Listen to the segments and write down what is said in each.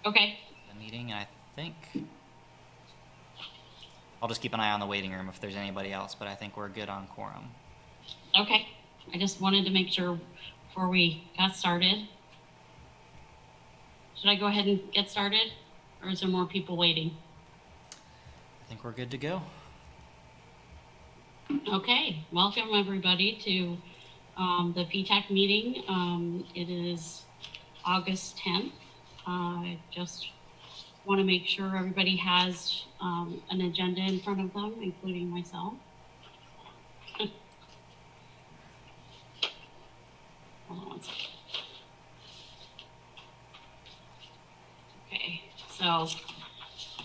Okay. the meeting. I think I'll just keep an eye on the waiting room if there's anybody else, but I think we're good on quorum. Okay. I just wanted to make sure before we got started. Should I go ahead and get started, or is there more people waiting? I think we're good to go. Okay, welcome everybody to the PTAC meeting. It is August 10th. I just want to make sure everybody has an agenda in front of them, including myself. Hold on one second. Okay, so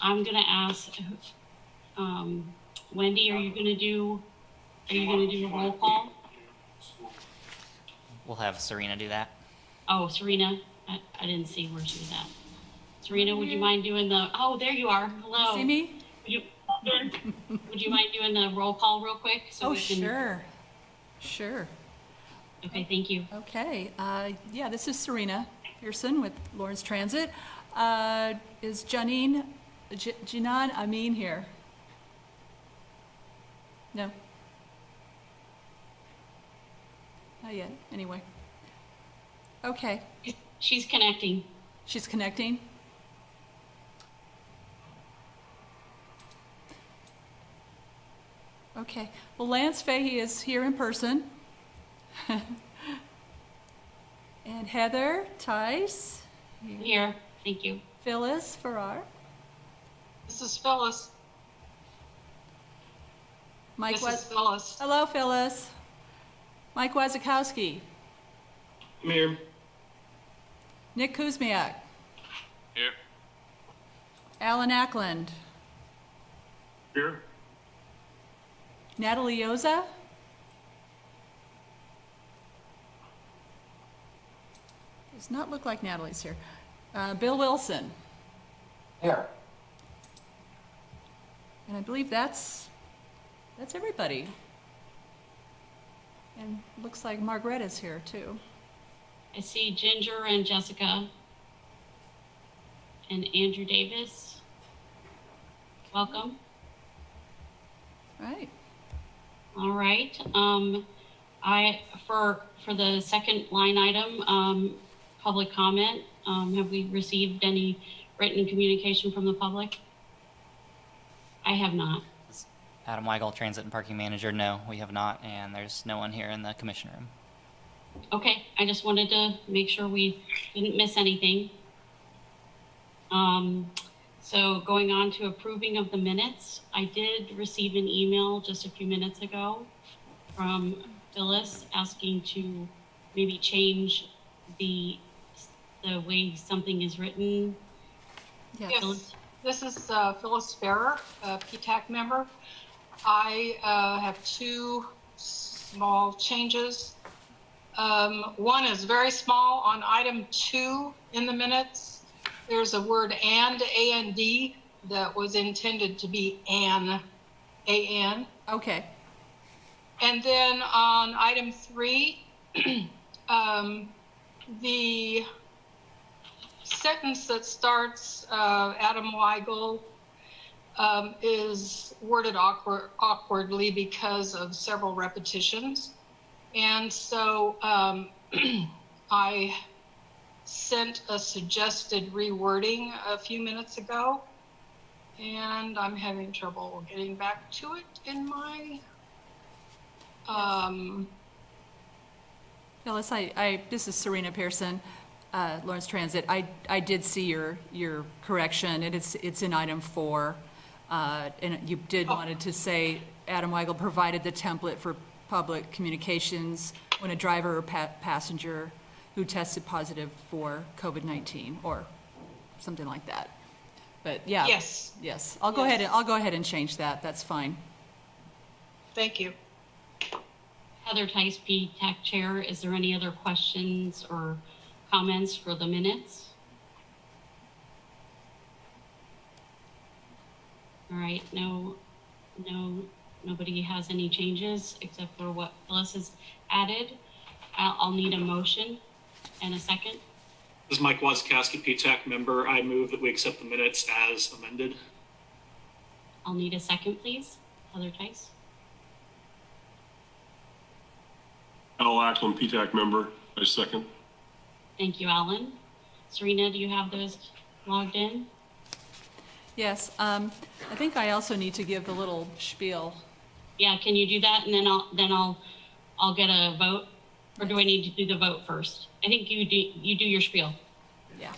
I'm gonna ask Wendy, are you gonna do a roll call? We'll have Serena do that. Oh, Serena, I didn't see where she was at. Serena, would you mind doing the, oh, there you are, hello. See me? Would you mind doing the roll call real quick? So we can... Sure. Okay, thank you. Okay, yeah, this is Serena Pearson with Lawrence Transit. Is Janan Amin here? No? Not yet, anyway. Okay. She's connecting. She's connecting? Okay. Well, Lance Fahey is here in person. And Heather Tice. Here, thank you. Phyllis Farrar. This is Phyllis. Mike This is Phyllis. Hello, Phyllis. Mike Wazakowski. I'm here. Nick Kuzmiak. Here. Alan Ackland. Here. Natalie Yoza. Does not look like Natalie's here. Bill Wilson. Here. And I believe that's everybody. And looks like Margaretta's here too. I see Ginger and Jessica and Andrew Davis. Welcome. Right. All right. For the second line item, public comment, have we received any written communication from the public? I have not. Adam Weigel, Transit and Parking Manager. No, we have not, and there's no one here in the commission room. Okay, I just wanted to make sure we didn't miss anything. So going on to approving of the minutes, I did receive an email just a few minutes ago from Phyllis asking to maybe change the way something is written. Yes. Phyllis? This is Phyllis Farrar, a PTAC member. I have two small changes. One is very small. On item 2 in the minutes, there's a word and, A-N-D, that was intended to be an, A-N. Okay. And then on item 3, the sentence that starts Adam Weigel is worded awkwardly because of several repetitions. And so I sent a suggested rewording a few minutes ago, and I'm having trouble getting back to it in my Phyllis, this is Serena Pearson, Lawrence Transit. I did see your correction, and it's in item 4. And you did wanted to say Adam Weigel provided the template for public communications when a driver or passenger who tested positive for COVID-19 or something like that. But yeah. Yes. I'll go ahead and change that. That's fine. Thank you. Heather Tice, PTAC Chair, is there any other questions or comments for the minutes? All right, nobody has any changes except for what Phyllis has added. I'll need a motion and a second. This is Mike Wazkowski, PTAC member. I move that we accept the minutes as amended. I'll need a second, please. Heather Tice. Al Ackland, PTAC member. I second. Thank you, Alan. Serena, do you have those logged in? Yes, I think I also need to give the little spiel. Yeah, can you do that? And then I'll get a vote, or do I need to do the vote first? I think you do your spiel. Yeah.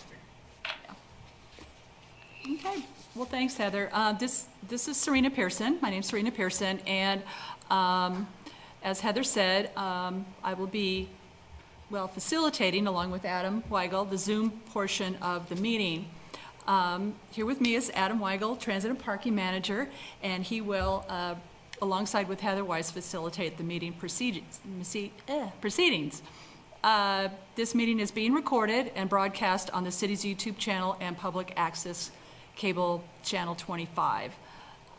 Okay, well, thanks, Heather. This is Serena Pearson. My name's Serena Pearson, and as Heather said, I will be, facilitating, along with Adam Weigel, the Zoom portion of the meeting. Here with me is Adam Weigel, Transit and Parking Manager, and he will, alongside with Heather Weiss, facilitate the meeting proceedings. This meeting is being recorded and broadcast on the city's YouTube channel and public access cable channel 25.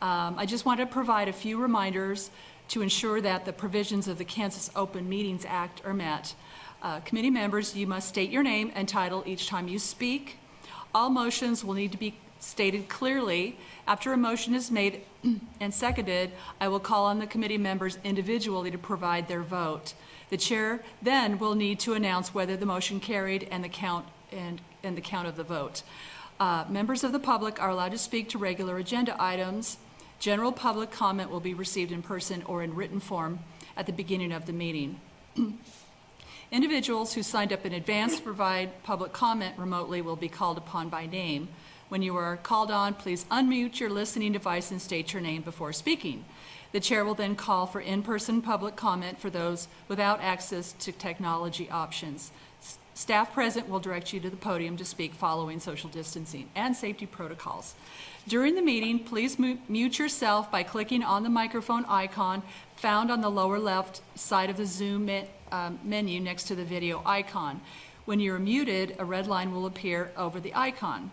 I just want to provide a few reminders to ensure that the provisions of the Kansas Open Meetings Act are met. Committee members, you must state your name and title each time you speak. All motions will need to be stated clearly. After a motion is made and seconded, I will call on the committee members individually to provide their vote. The chair then will need to announce whether the motion carried and the count of the vote. Members of the public are allowed to speak to regular agenda items. General public comment will be received in person or in written form at the beginning of the meeting. Individuals who signed up in advance to provide public comment remotely will be called upon by name. When you are called on, please unmute your listening device and state your name before speaking. The chair will then call for in-person public comment for those without access to technology options. Staff present will direct you to the podium to speak following social distancing and safety protocols. During the meeting, please mute yourself by clicking on the microphone icon found on the lower left side of the Zoom menu next to the video icon. When you're muted, a red line will appear over the icon.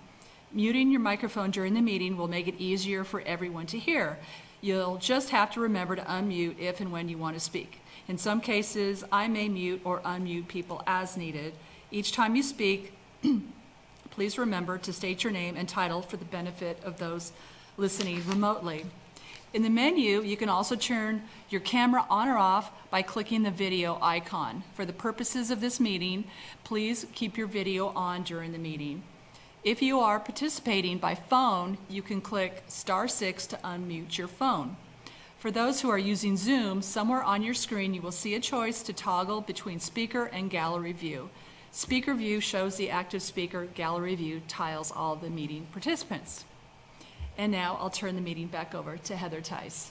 Muting your microphone during the meeting will make it easier for everyone to hear. You'll just have to remember to unmute if and when you want to speak. In some cases, I may mute or unmute people as needed. Each time you speak, please remember to state your name and title for the benefit of those listening remotely. In the menu, you can also turn your camera on or off by clicking the video icon. For the purposes of this meeting, please keep your video on during the meeting. If you are participating by phone, you can click *6 to unmute your phone. For those who are using Zoom, somewhere on your screen you will see a choice to toggle between speaker and gallery view. Speaker view shows the active speaker, gallery view tiles all the meeting participants. And now I'll turn the meeting back over to Heather Tice.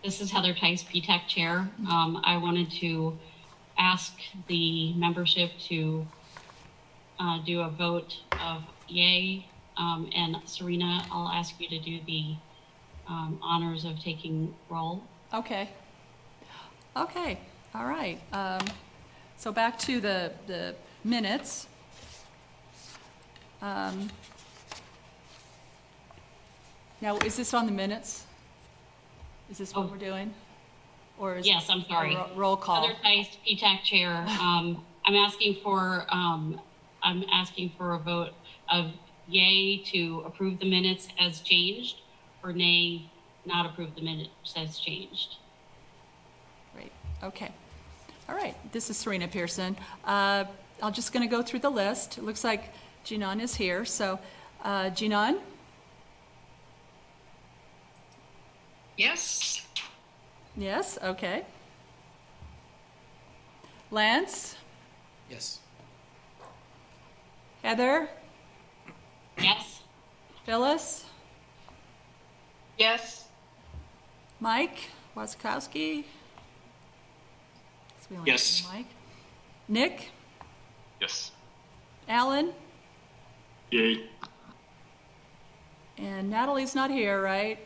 This is Heather Tice, PTAC Chair. I wanted to ask the membership to do a vote of yay. And Serena, I'll ask you to do the honors of taking roll. Okay. All right. So back to the minutes. Now, is this on the minutes? Is this what we're doing? Or is Yes, it I'm sorry. a roll call? Heather Tice, PTAC Chair. I'm asking for a vote of yay to approve the minutes as changed, or nay, not approve the minutes as changed. Great. Okay. All right. This is Serena Pearson. I'm just going to go through the list. It looks like Jinan is here. So, Jinan? Yes. Yes. Okay. Lance? Yes. Heather? Yes? Phyllis? Yes. Mike Wazkowski? We only Yes. have Mike. Nick? Yes. Alan? Yay. And Natalie's not here, right?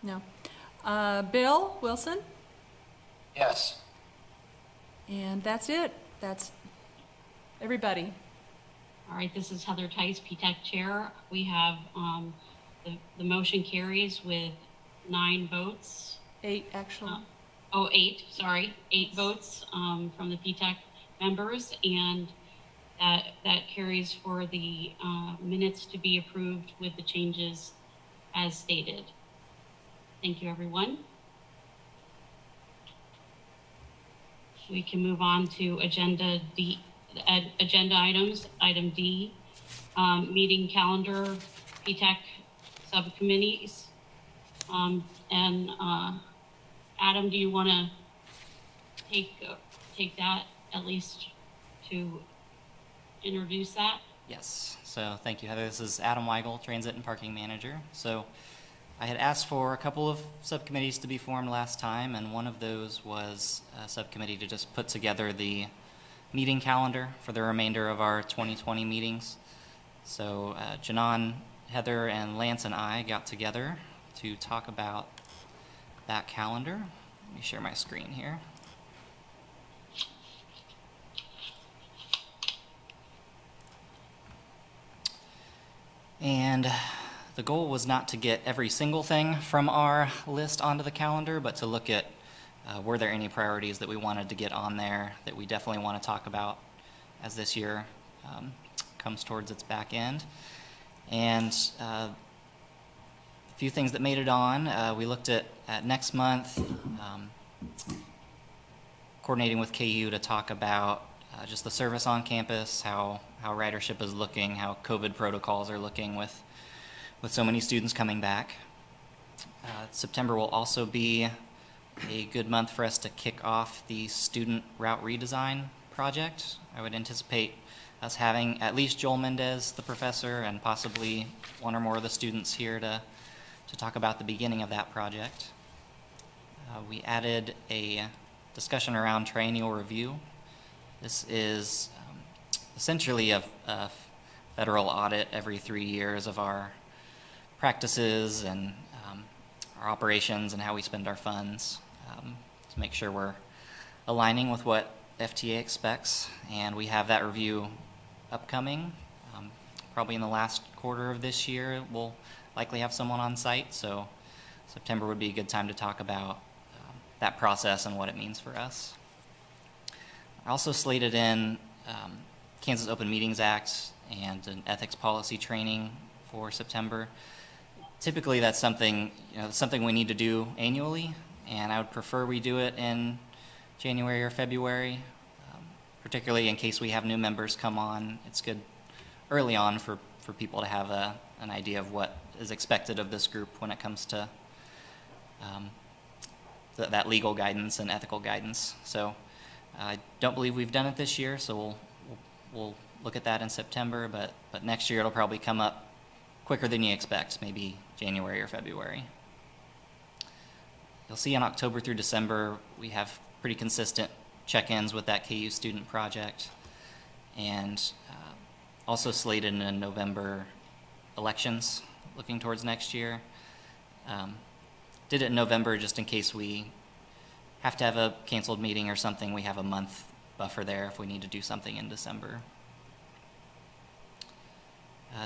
No. Bill Wilson? Yes. And that's it. That's everybody. All right, this is Heather Tice, PTAC Chair. We have the motion carries with 9 votes. 8, actually. eight votes from the PTAC members, and that carries for the minutes to be approved with the changes as stated. Thank you, everyone. We can move on to agenda items. Item D, meeting calendar, PTAC subcommittees. Adam, do you want to take that at least to introduce that? Yes, so thank you, Heather. This is Adam Weigel, Transit and Parking Manager. So I had asked for a couple of subcommittees to be formed last time, and one of those was a subcommittee to just put together the meeting calendar for the remainder of our 2020 meetings. So Janan, Heather, and Lance and I got together to talk about that calendar. Let me share my screen here. And the goal was not to get every single thing from our list onto the calendar, but to look at were there any priorities that we wanted to get on there that we definitely want to talk about as this year comes towards its back end. And a few things that made it on, we looked at next month, coordinating with KU to talk about just the service on campus, how ridership is looking, how COVID protocols are looking with so many students coming back. September will also be a good month for us to kick off the student route redesign project. I would anticipate us having at least Joel Mendez, the professor, and possibly one or more of the students here to talk about the beginning of that project. We added a discussion around triennial review. This is essentially a federal audit every 3 years of our practices and our operations and how we spend our funds to make sure we're aligning with what FTA expects. And we have that review upcoming. Probably in the last quarter of this year, we'll likely have someone on site. So September would be a good time to talk about that process and what it means for us. I also slated in Kansas Open Meetings Act and an ethics policy training for September. Typically that's something we need to do annually, and I would prefer we do it in January or February, particularly in case we have new members come on. It's good early on for people to have an idea of what is expected of this group when it comes to that legal guidance and ethical guidance. So I don't believe we've done it this year, so we'll look at that in September, but next year it'll probably come up quicker than you expect, maybe January or February. You'll see in October through December, we have pretty consistent check-ins with that KU student project, and also slated in November elections, looking towards next year. Did it in November just in case we have to have a canceled meeting or something. We have a month buffer there if we need to do something in December.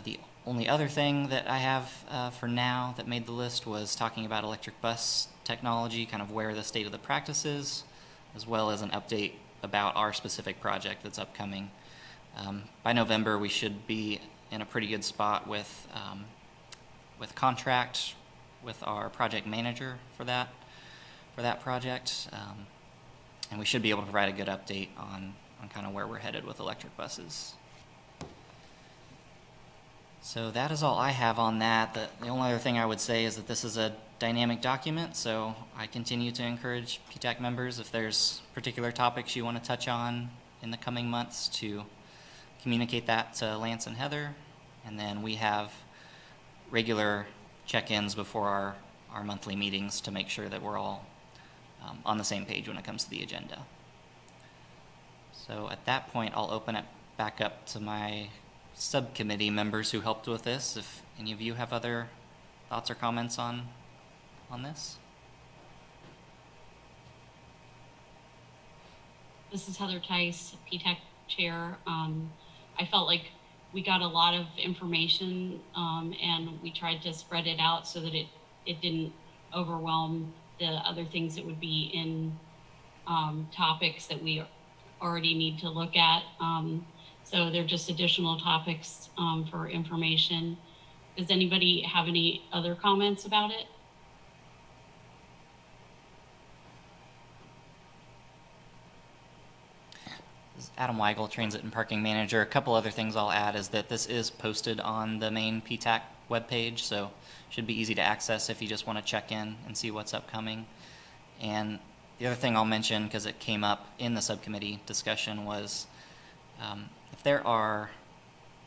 The only other thing that I have for now that made the list was talking about electric bus technology, kind of where the state of the practice is, as well as an update about our specific project that's upcoming. By November, we should be in a pretty good spot with contract with our project manager for that project, and we should be able to provide a good update on kind of where we're headed with electric buses. So that is all I have on that. The only other thing I would say is that this is a dynamic document, so I continue to encourage PTAC members, if there's particular topics you want to touch on in the coming months, to communicate that to Lance and Heather, and then we have regular check-ins before our monthly meetings to make sure that we're all on the same page when it comes to the agenda. So at that point, I'll open it back up to my subcommittee members who helped with this. If any of you have other thoughts or comments on this. This is Heather Tice, PTAC chair. I felt like we got a lot of information and we tried to spread it out so that it didn't overwhelm the other things that would be in topics that we already need to look at. So they're just additional topics for information. Does anybody have any other comments about it? This is Adam Weigel, Transit and Parking Manager. A couple other things I'll add is that this is posted on the main PTAC webpage, so should be easy to access if you just want to check in and see what's upcoming. And the other thing I'll mention, because it came up in the subcommittee discussion, was if there are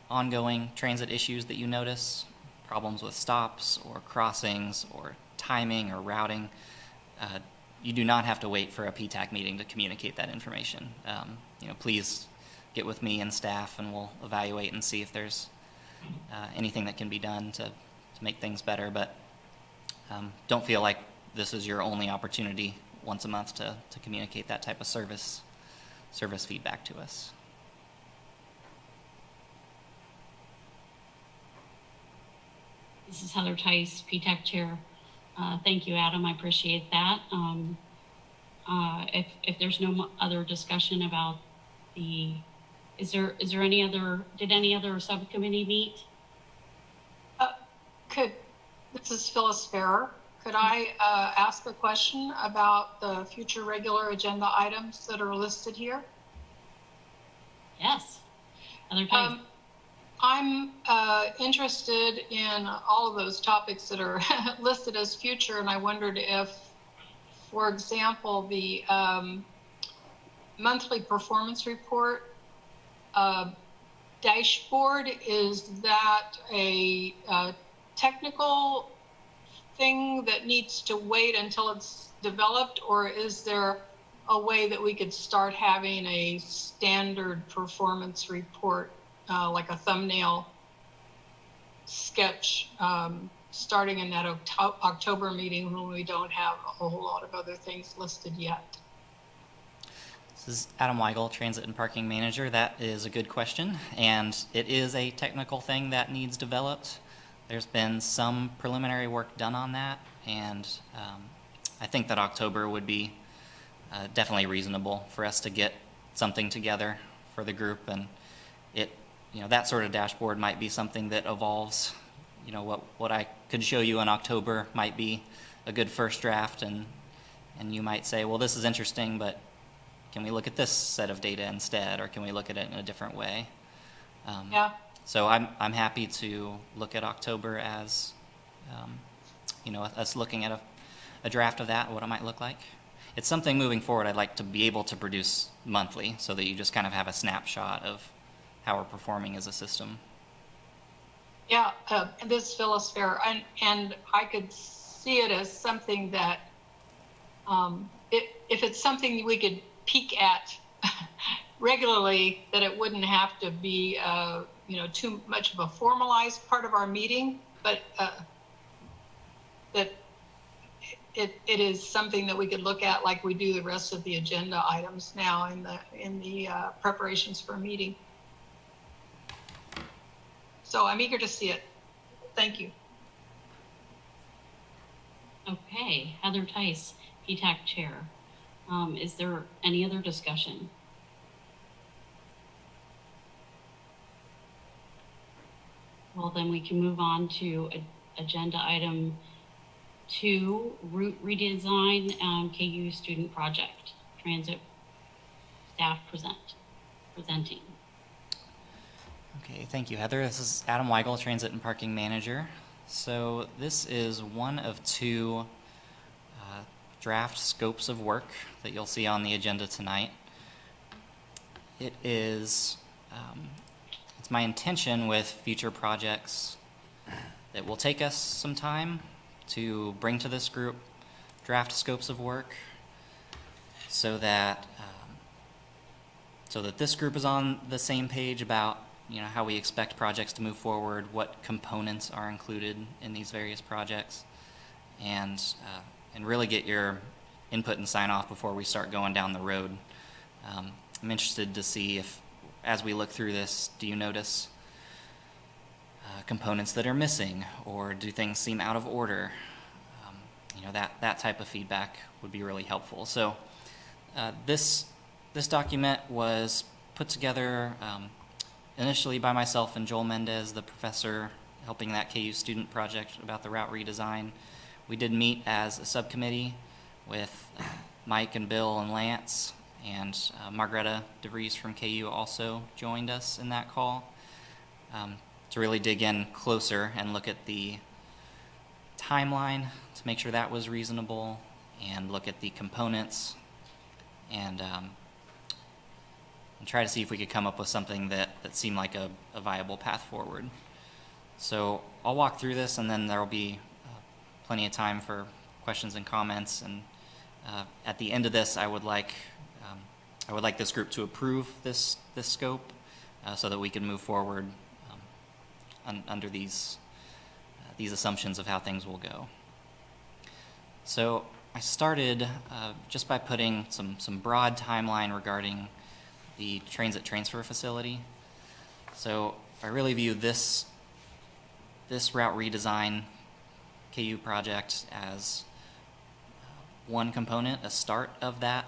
ongoing transit issues that you notice, problems with stops or crossings or timing or routing, you do not have to wait for a PTAC meeting to communicate that information. Please get with me and staff, and we'll evaluate and see if there's anything that can be done to make things better. But don't feel like this is your only opportunity once a month to communicate that type of service feedback to us. This is Heather Tice, PTAC Chair. Thank you, Adam. I appreciate that. If there's no other discussion about is there any other, did any other subcommittee meet? This is Phyllis Farrer. Could I ask a question about the future regular agenda items that are listed here? Yes. Heather Tice. I'm interested in all of those topics that are listed as future, and I wondered if, for example, the monthly performance report dashboard, is that a technical thing that needs to wait until it's developed, or is there a way that we could start having a standard performance report, like a thumbnail sketch, starting in that October meeting when we don't have a whole lot of other things listed yet? This is Adam Weigel, Transit and Parking Manager. That is a good question, and it is a technical thing that needs developed. There's been some preliminary work done on that, and I think that October would be definitely reasonable for us to get something together for the group, and that sort of dashboard might be something that evolves. What I could show you in October might be a good first draft, and you might say, well, this is interesting, but can we look at this set of data instead, or can we look at it in a different way? Yeah. So I'm happy to look at October as, us looking at a draft of that, what it might look like. It's something moving forward I'd like to be able to produce monthly, so that you just kind of have a snapshot of how we're performing as a system. Yeah, this is Phyllis Fair, and I could see it as something that, if it's something we could peek at regularly, that it wouldn't have to be, too much of a formalized part of our meeting, but that it is something that we could look at like we do the rest of the agenda items now in the preparations for a meeting. So I'm eager to see it. Thank you. Okay, Heather Tice, PTAC Chair. Is there any other discussion? Well, then we can move on to agenda item 2, route redesign, KU student project, transit staff presenting. Okay, thank you, Heather. This is Adam Weigel, Transit and Parking Manager. So this is one of 2 draft scopes of work that you'll see on the agenda tonight. It is, it's my intention with future projects that will take us some time to bring to this group draft scopes of work so that this group is on the same page about how we expect projects to move forward, what components are included in these various projects, and really get your input and sign off before we start going down the road. I'm interested to see if, as we look through this, do you notice components that are missing, or do things seem out of order? that type of feedback would be really helpful. So this document was put together initially by myself and Joel Mendez, the professor helping that KU student project about the route redesign. We did meet as a subcommittee with Mike and Bill and Lance, and Margreta DeVries from KU also joined us in that call to really dig in closer and look at the timeline to make sure that was reasonable, and look at the components, and try to see if we could come up with something that seemed like a viable path forward. So I'll walk through this, and then there will be plenty of time for questions and comments. And at the end of this, I would like this group to approve this scope so that we can move forward under these assumptions of how things will go. So I started just by putting some broad timeline regarding the transit transfer facility. So I really view this route redesign KU project as one component, a start of that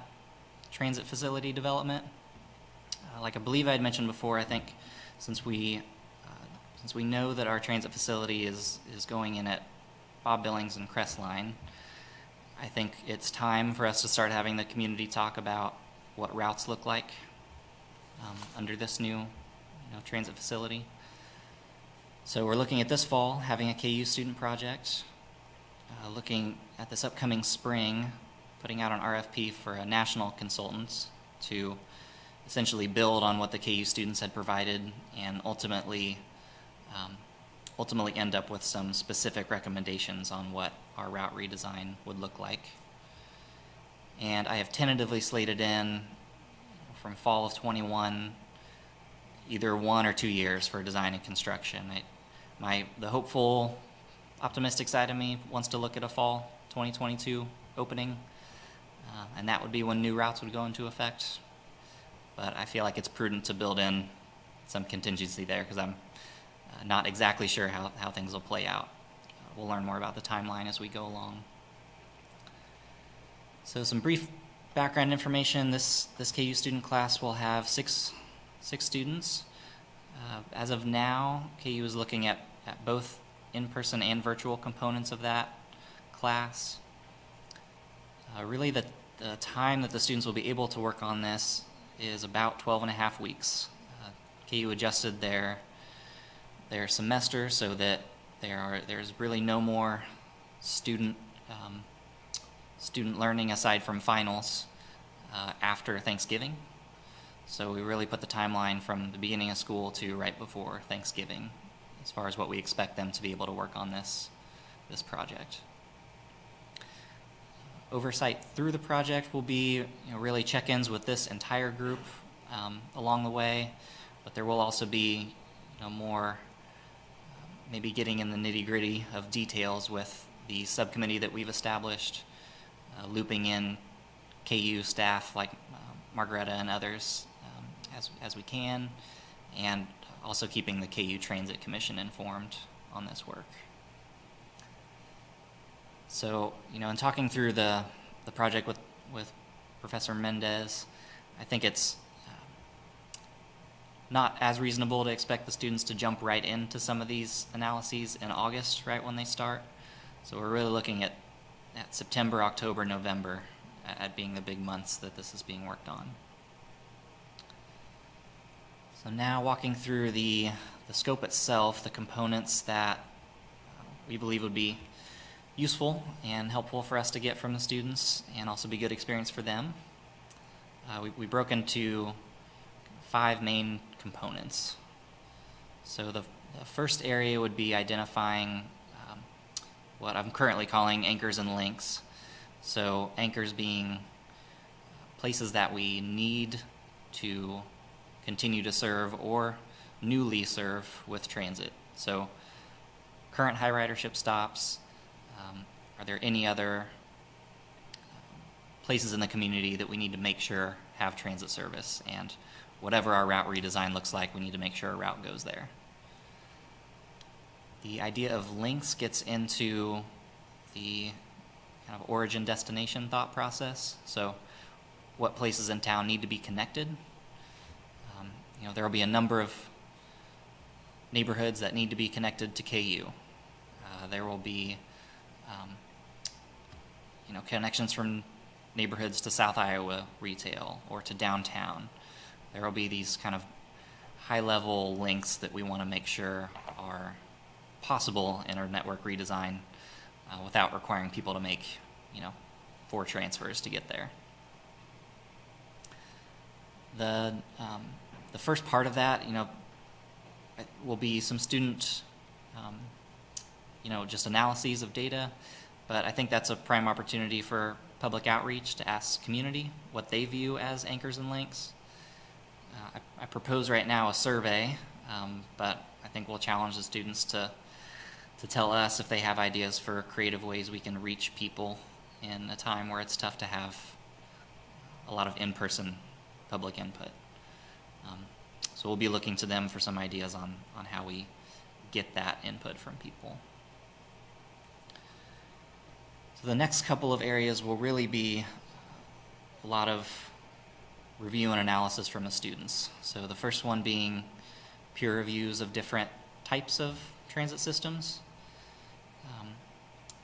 transit facility development. Like I believe I had mentioned before, I think since we know that our transit facility is going in at Bob Billings and Crestline, I think it's time for us to start having the community talk about what routes look like under this new transit facility. So we're looking at this fall having a KU student project, looking at this upcoming spring, putting out an RFP for a national consultant to essentially build on what the KU students had provided and ultimately end up with some specific recommendations on what our route redesign would look like. And I have tentatively slated in from fall of 21, either 1 or 2 years for design and construction. The hopeful, optimistic side of me wants to look at a fall 2022 opening, and that would be when new routes would go into effect. But I feel like it's prudent to build in some contingency there because I'm not exactly sure how things will play out. We'll learn more about the timeline as we go along. So some brief background information. This KU student class will have six students. As of now, KU is looking at both in-person and virtual components of that class. Really the time that the students will be able to work on this is about 12 and a half weeks. KU adjusted their semester so that there's really no more student learning aside from finals after Thanksgiving. So we really put the timeline from the beginning of school to right before Thanksgiving as far as what we expect them to be able to work on this project. Oversight through the project will be really check-ins with this entire group along the way, but there will also be more maybe getting in the nitty-gritty of details with the subcommittee that we've established, looping in KU staff like Margreta and others as we can, and also keeping the KU Transit Commission informed on this work. So, in talking through the project with Professor Mendez, I think it's not as reasonable to expect the students to jump right into some of these analyses in August, right when they start. So we're really looking at September, October, November at being the big months that this is being worked on. So now walking through the scope itself, the components that we believe would be useful and helpful for us to get from the students and also be good experience for them. We broke into 5 main components. So the first area would be identifying what I'm currently calling anchors and links. So anchors being places that we need to continue to serve or newly serve with transit. So current high ridership stops, are there any other places in the community that we need to make sure have transit service? And whatever our route redesign looks like, we need to make sure a route goes there. The idea of links gets into the kind of origin destination thought process. So what places in town need to be connected. There will be a number of neighborhoods that need to be connected to KU. There will be connections from neighborhoods to South Iowa retail or to downtown. There will be these kind of high-level links that we want to make sure are possible in our network redesign without requiring people to make, 4 transfers to get there. The first part of that, will be some student, just analyses of data, but I think that's a prime opportunity for public outreach to ask community what they view as anchors and links. I propose right now a survey, but I think we'll challenge the students to tell us if they have ideas for creative ways we can reach people in a time where it's tough to have a lot of in-person public input. So we'll be looking to them for some ideas on how we get that input from people. So the next couple of areas will really be a lot of review and analysis from the students. So the first one being peer reviews of different types of transit systems.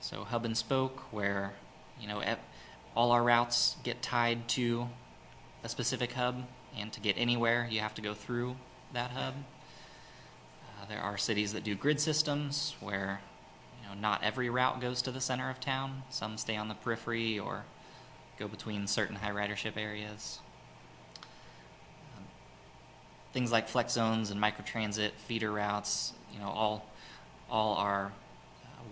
So hub and spoke, where all our routes get tied to a specific hub, and to get anywhere you have to go through that hub. There are cities that do grid systems where not every route goes to the center of town. Some stay on the periphery or go between certain high ridership areas. Things like flex zones and microtransit feeder routes, all are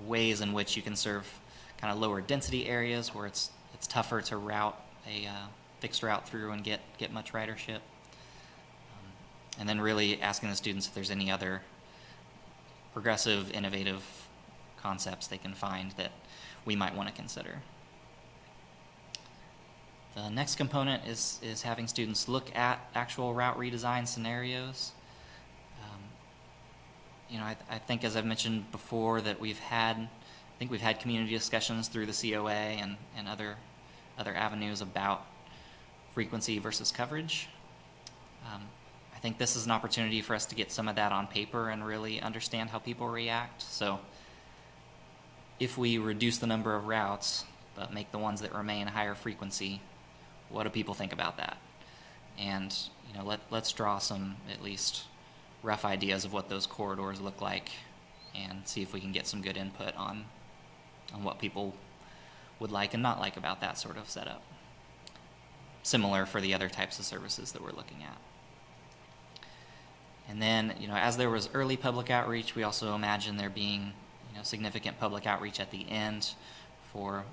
ways in which you can serve kind of lower density areas where it's tougher to route a fixed route through and get much ridership. And then really asking the students if there's any other progressive, innovative concepts they can find that we might want to consider. The next component is having students look at actual route redesign scenarios. I think, as I've mentioned before, that we've had community discussions through the COA and other avenues about frequency versus coverage. I think this is an opportunity for us to get some of that on paper and really understand how people react. So if we reduce the number of routes but make the ones that remain higher frequency, what do people think about that? And let's draw some at least rough ideas of what those corridors look like and see if we can get some good input on what people would like and not like about that sort of setup. Similar for the other types of services that we're looking at. And then, as there was early public outreach, we also imagine there being, significant public outreach at the end for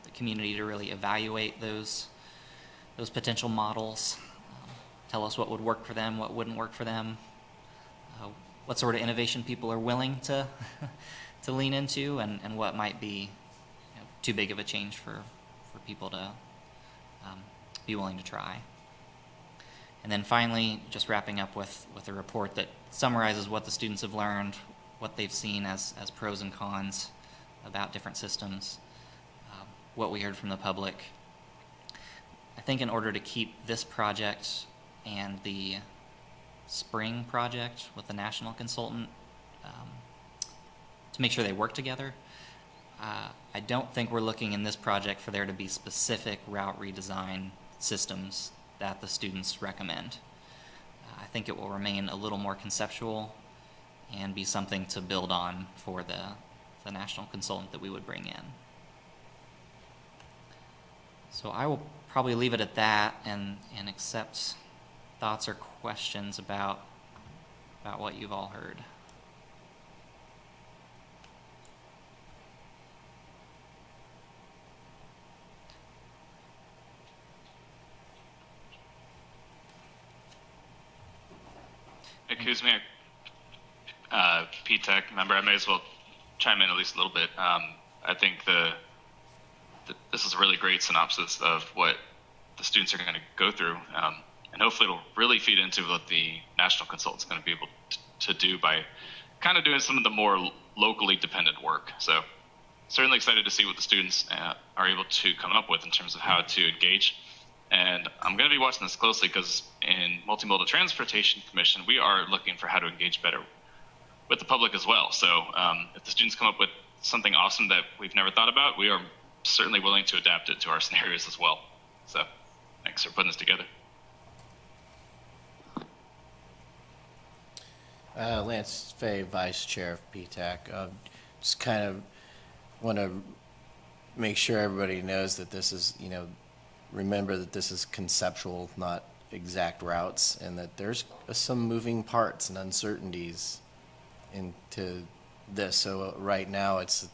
the community to really evaluate those potential models, tell us what would work for them, what wouldn't work for them, what sort of innovation people are willing to to lean into, and what might be too big of a change for people to be willing to try. And then finally, just wrapping up with a report that summarizes what the students have learned, what they've seen as pros and cons about different systems, what we heard from the public. I think in order to keep this project and the spring project with the national consultant, to make sure they work together, I don't think we're looking in this project for there to be specific route redesign systems that the students recommend. I think it will remain a little more conceptual and be something to build on for the national consultant that we would bring in. So I will probably leave it at that and accept thoughts or questions about what you've all heard. Excuse me, PTAC member, I may as well chime in at least a little bit. I think this is a really great synopsis of what the students are going to go through, and hopefully it'll really feed into what the national consultant's going to be able to do by kind of doing some of the more locally dependent work. So certainly excited to see what the students are able to come up with in terms of how to engage. And I'm going to be watching this closely because in Multimodal Transportation Commission, we are looking for how to engage better with the public as well. So if the students come up with something awesome that we've never thought about, we are certainly willing to adapt it to our scenarios as well. So thanks for putting this together. Lance Fay, Vice Chair of PTAC. Just kind of want to make sure everybody knows that this is, remember that this is conceptual, not exact routes, and that there's some moving parts and uncertainties into this. So right now it's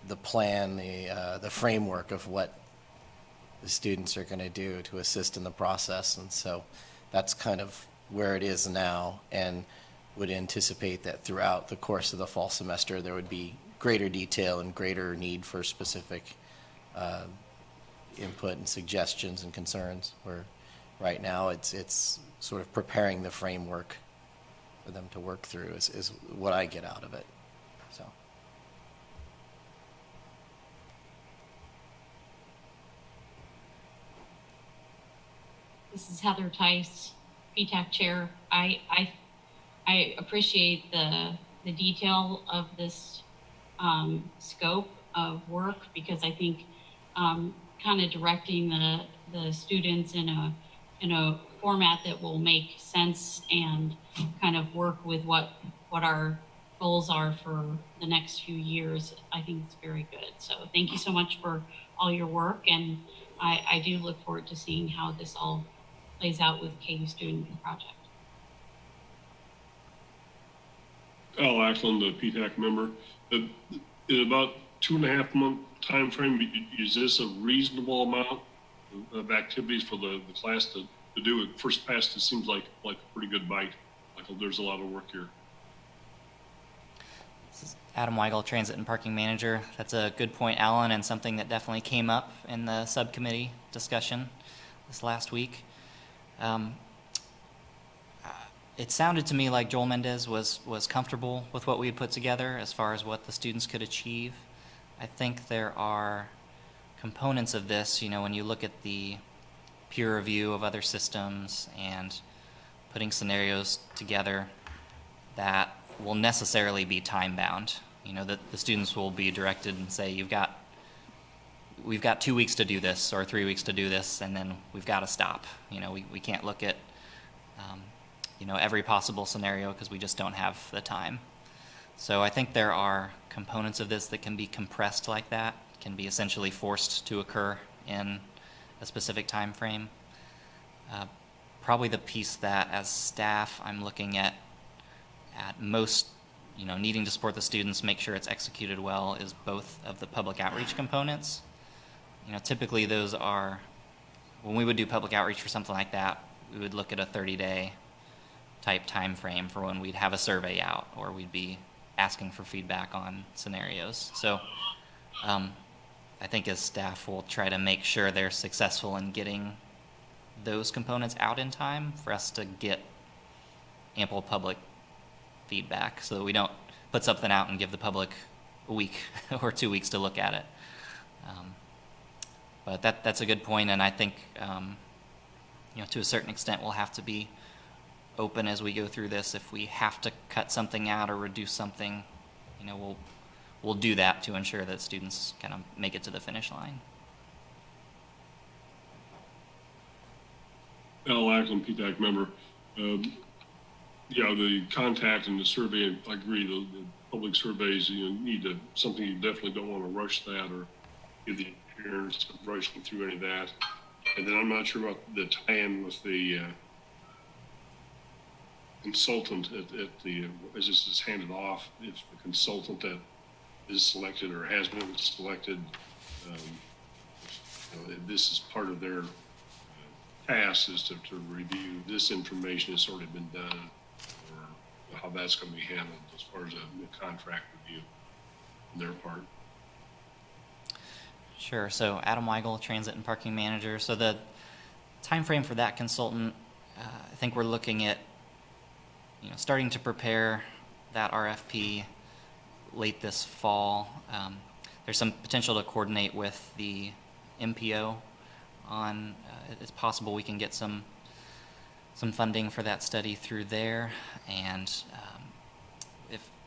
the plan, the framework of what the students are going to do to assist in the process. And so that's kind of where it is now, and would anticipate that throughout the course of the fall semester there would be greater detail and greater need for specific input and suggestions and concerns, where right now it's sort of preparing the framework for them to work through is what I get out of it. So. This is Heather Tice, PTAC Chair. I appreciate the detail of this scope of work, because I think kind of directing the students in a format that will make sense and kind of work with what our goals are for the next few years, I think it's very good. So thank you so much for all your work, and I do look forward to seeing how this all plays out with KU Student Project. Al Ackland, the PTAC member. In about 2.5 month time frame, is this a reasonable amount of activities for the class to do it? First pass, it seems like a pretty good bite. Like there's a lot of work here. This is Adam Weigel, Transit and Parking Manager. That's a good point, Alan, and something that definitely came up in the subcommittee discussion this last week. It sounded to me like Joel Mendez was comfortable with what we had put together as far as what the students could achieve. I think there are components of this, when you look at the peer review of other systems and putting scenarios together, that will necessarily be time bound. That the students will be directed and say, we've got 2 weeks to do this or 3 weeks to do this, and then we've got to stop. We can't look at every possible scenario because we just don't have the time. So I think there are components of this that can be compressed like that, can be essentially forced to occur in a specific time frame. Probably the piece that as staff I'm looking at most, needing to support the students, make sure it's executed well, is both of the public outreach components. Typically those are, when we would do public outreach for something like that, we would look at a 30-day type time frame for when we'd have a survey out or we'd be asking for feedback on scenarios. So I think as staff we'll try to make sure they're successful in getting those components out in time for us to get ample public feedback, so that we don't put something out and give the public a week or 2 weeks to look at it. But that's a good point, and I think to a certain extent we'll have to be open as we go through this. If we have to cut something out or reduce something, we'll do that to ensure that students kind of make it to the finish line. Al Ackland, PTAC member. The contact and the survey, I agree, the public surveys, need to, something you definitely don't want to rush that or give the appearance of rushing through any of that. And then I'm not sure about the tie-in with the consultant at the, as this is handed off, if the consultant that is selected or has been selected, this is part of their task is to review this information that's already been done, or how that's going to be handled as far as a contract review on their part. Sure. So Adam Weigel, Transit and Parking Manager. So the time frame for that consultant, I think we're looking at starting to prepare that RFP late this fall. there's some potential to coordinate with the MPO on, it's possible we can get some funding for that study through there, and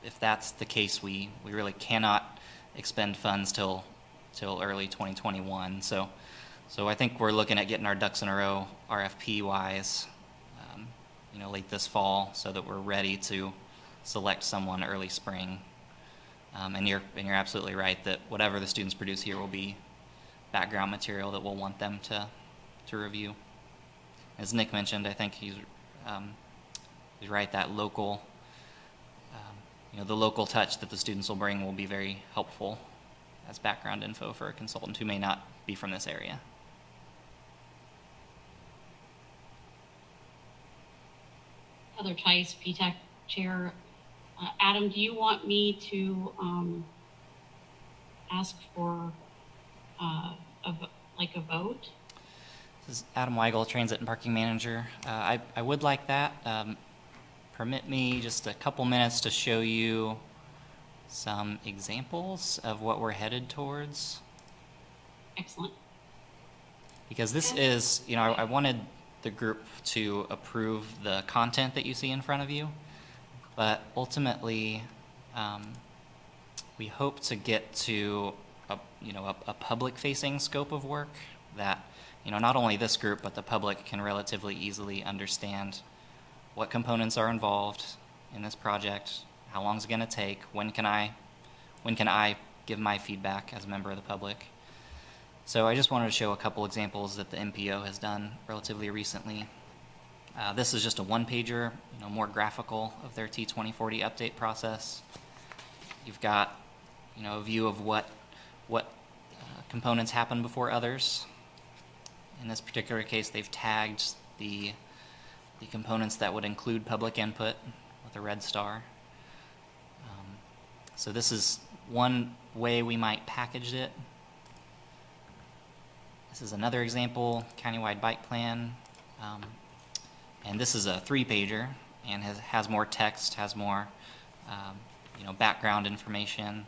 if that's the case, we really cannot expend funds till early 2021. So I think we're looking at getting our ducks in a row RFP wise, late this fall, so that we're ready to select someone early spring. And you're absolutely right that whatever the students produce here will be background material that we'll want them to review. As Nick mentioned, I think he's right, that local, the local touch that the students will bring will be very helpful as background info for a consultant who may not be from this area. Heather Tice, PTAC Chair. Adam, do you want me to ask for a vote? This is Adam Weigel, Transit and Parking Manager. I would like that. Permit me just a couple minutes to show you some examples of what we're headed towards. Excellent. Because this is, I wanted the group to approve the content that you see in front of you, but ultimately, we hope to get to a public-facing scope of work that, not only this group, but the public can relatively easily understand what components are involved in this project, how long is it going to take, when can I give my feedback as a member of the public. So I just wanted to show a couple examples that the MPO has done relatively recently. This is just a one-pager, more graphical of their T2040 update process. You've got, a view of what components happen before others. In this particular case, they've tagged the components that would include public input with a red star. So this is one way we might package it. This is another example, countywide bike plan. And this is a 3-pager and has more text, has more background information.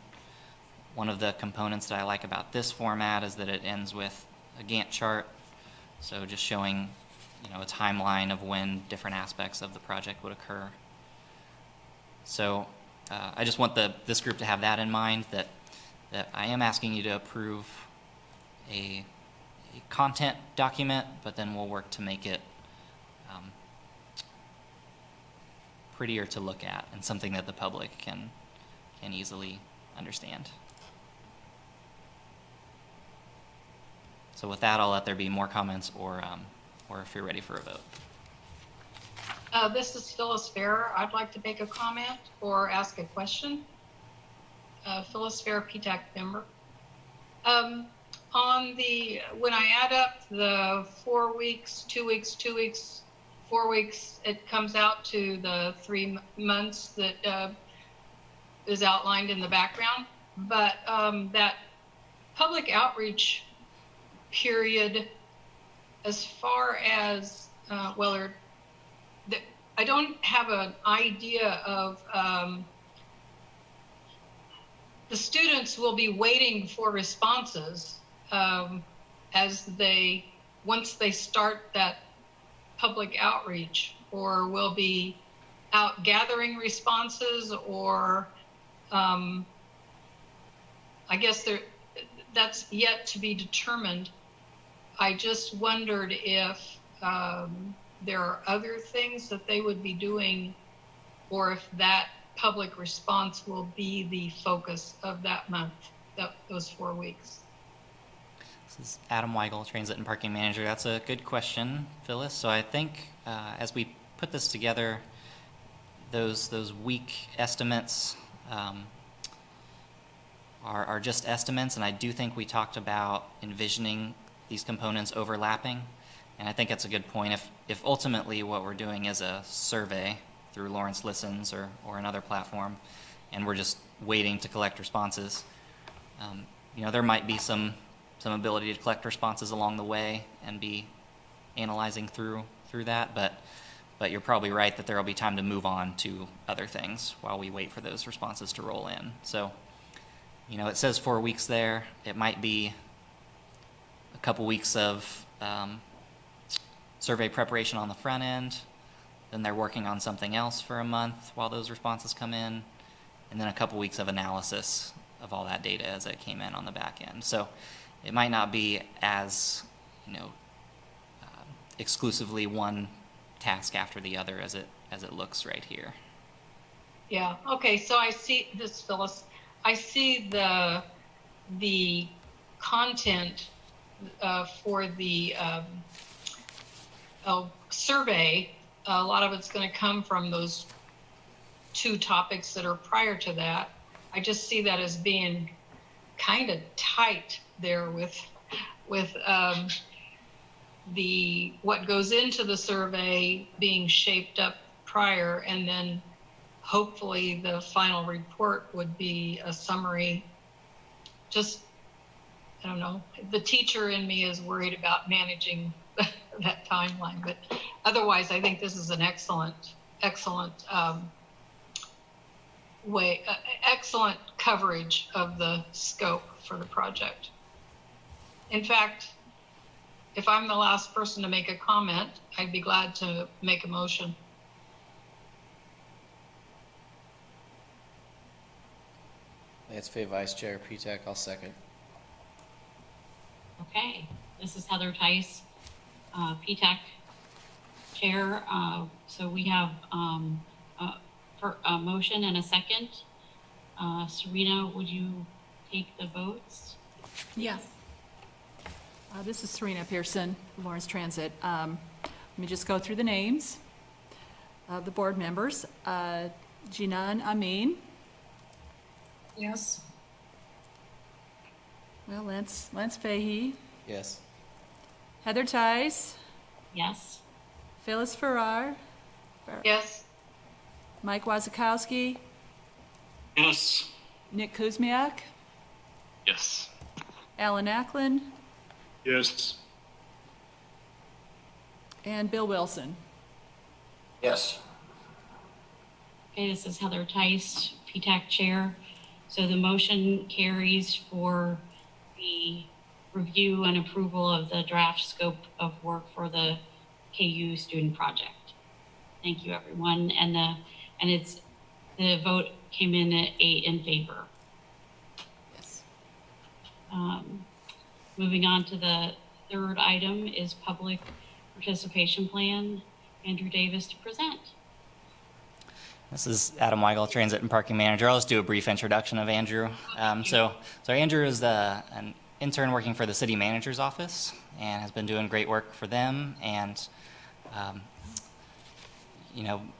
One of the components that I like about this format is that it ends with a Gantt chart. So just showing a timeline of when different aspects of the project would occur. So I just want this group to have that in mind, that I am asking you to approve a content document, but then we'll work to make it prettier to look at and something that the public can easily understand. So with that, I'll let there be more comments, or if you're ready for a vote. This is Phyllis Farrer. I'd like to make a comment or ask a question. Phyllis Farrer, PTAC member. When I add up the 4 weeks, 2 weeks, 2 weeks, 4 weeks, it comes out to the 3 months that is outlined in the background. But that public outreach period, as far as, I don't have an idea of, the students will be waiting for responses once they start that public outreach, or will be out gathering responses, or I guess that's yet to be determined. I just wondered if there are other things that they would be doing, or if that public response will be the focus of that month, those 4 weeks. This is Adam Weigel, Transit and Parking Manager. That's a good question, Phyllis. So I think as we put this together, those week estimates are just estimates, and I do think we talked about envisioning these components overlapping, and I think that's a good point. If ultimately what we're doing is a survey through Lawrence Listens or another platform, and we're just waiting to collect responses, there might be some ability to collect responses along the way and be analyzing through that, but you're probably right that there will be time to move on to other things while we wait for those responses to roll in. So it says 4 weeks there. It might be a couple weeks of survey preparation on the front end. Then they're working on something else for a month while those responses come in. And then a couple weeks of analysis of all that data as it came in on the back end. So it might not be as, exclusively one task after the other as it looks right here. Yeah, okay, so I see this, Phyllis. I see the content for the survey. A lot of it's going to come from those 2 topics that are prior to that. I just see that as being kind of tight there with the what goes into the survey being shaped up prior, and then hopefully the final report would be a summary. Just, I don't know, the teacher in me is worried about managing that timeline, but otherwise I think this is an excellent excellent coverage of the scope for the project. In fact, if I'm the last person to make a comment, I'd be glad to make a motion. Lance Fay, Vice Chair, PTAC, I'll second. Okay, this is Heather Tice, PTAC Chair. So we have a motion and a second. Serena, would you take the votes? Yeah. This is Serena Pearson, Lawrence Transit. Let me just go through the names of the board members. Jinan Amin. Yes. Well, Lance Fahey. Yes. Heather Tice. Yes. Phyllis Farrar. Yes. Mike Wazakowski. Yes. Nick Kuzmiak. Yes. Alan Ackland. Yes. And Bill Wilson. Yes. Okay, this is Heather Tice, PTAC Chair. So the motion carries for the review and approval of the draft scope of work for the KU student project. Thank you, everyone. And the vote came in at 8 in favor. Yes. Moving on to the third item is public participation plan. Andrew Davis to present. This is Adam Weigel, Transit and Parking Manager. I'll just do a brief introduction of Andrew. So Andrew is an intern working for the City Manager's Office and has been doing great work for them, and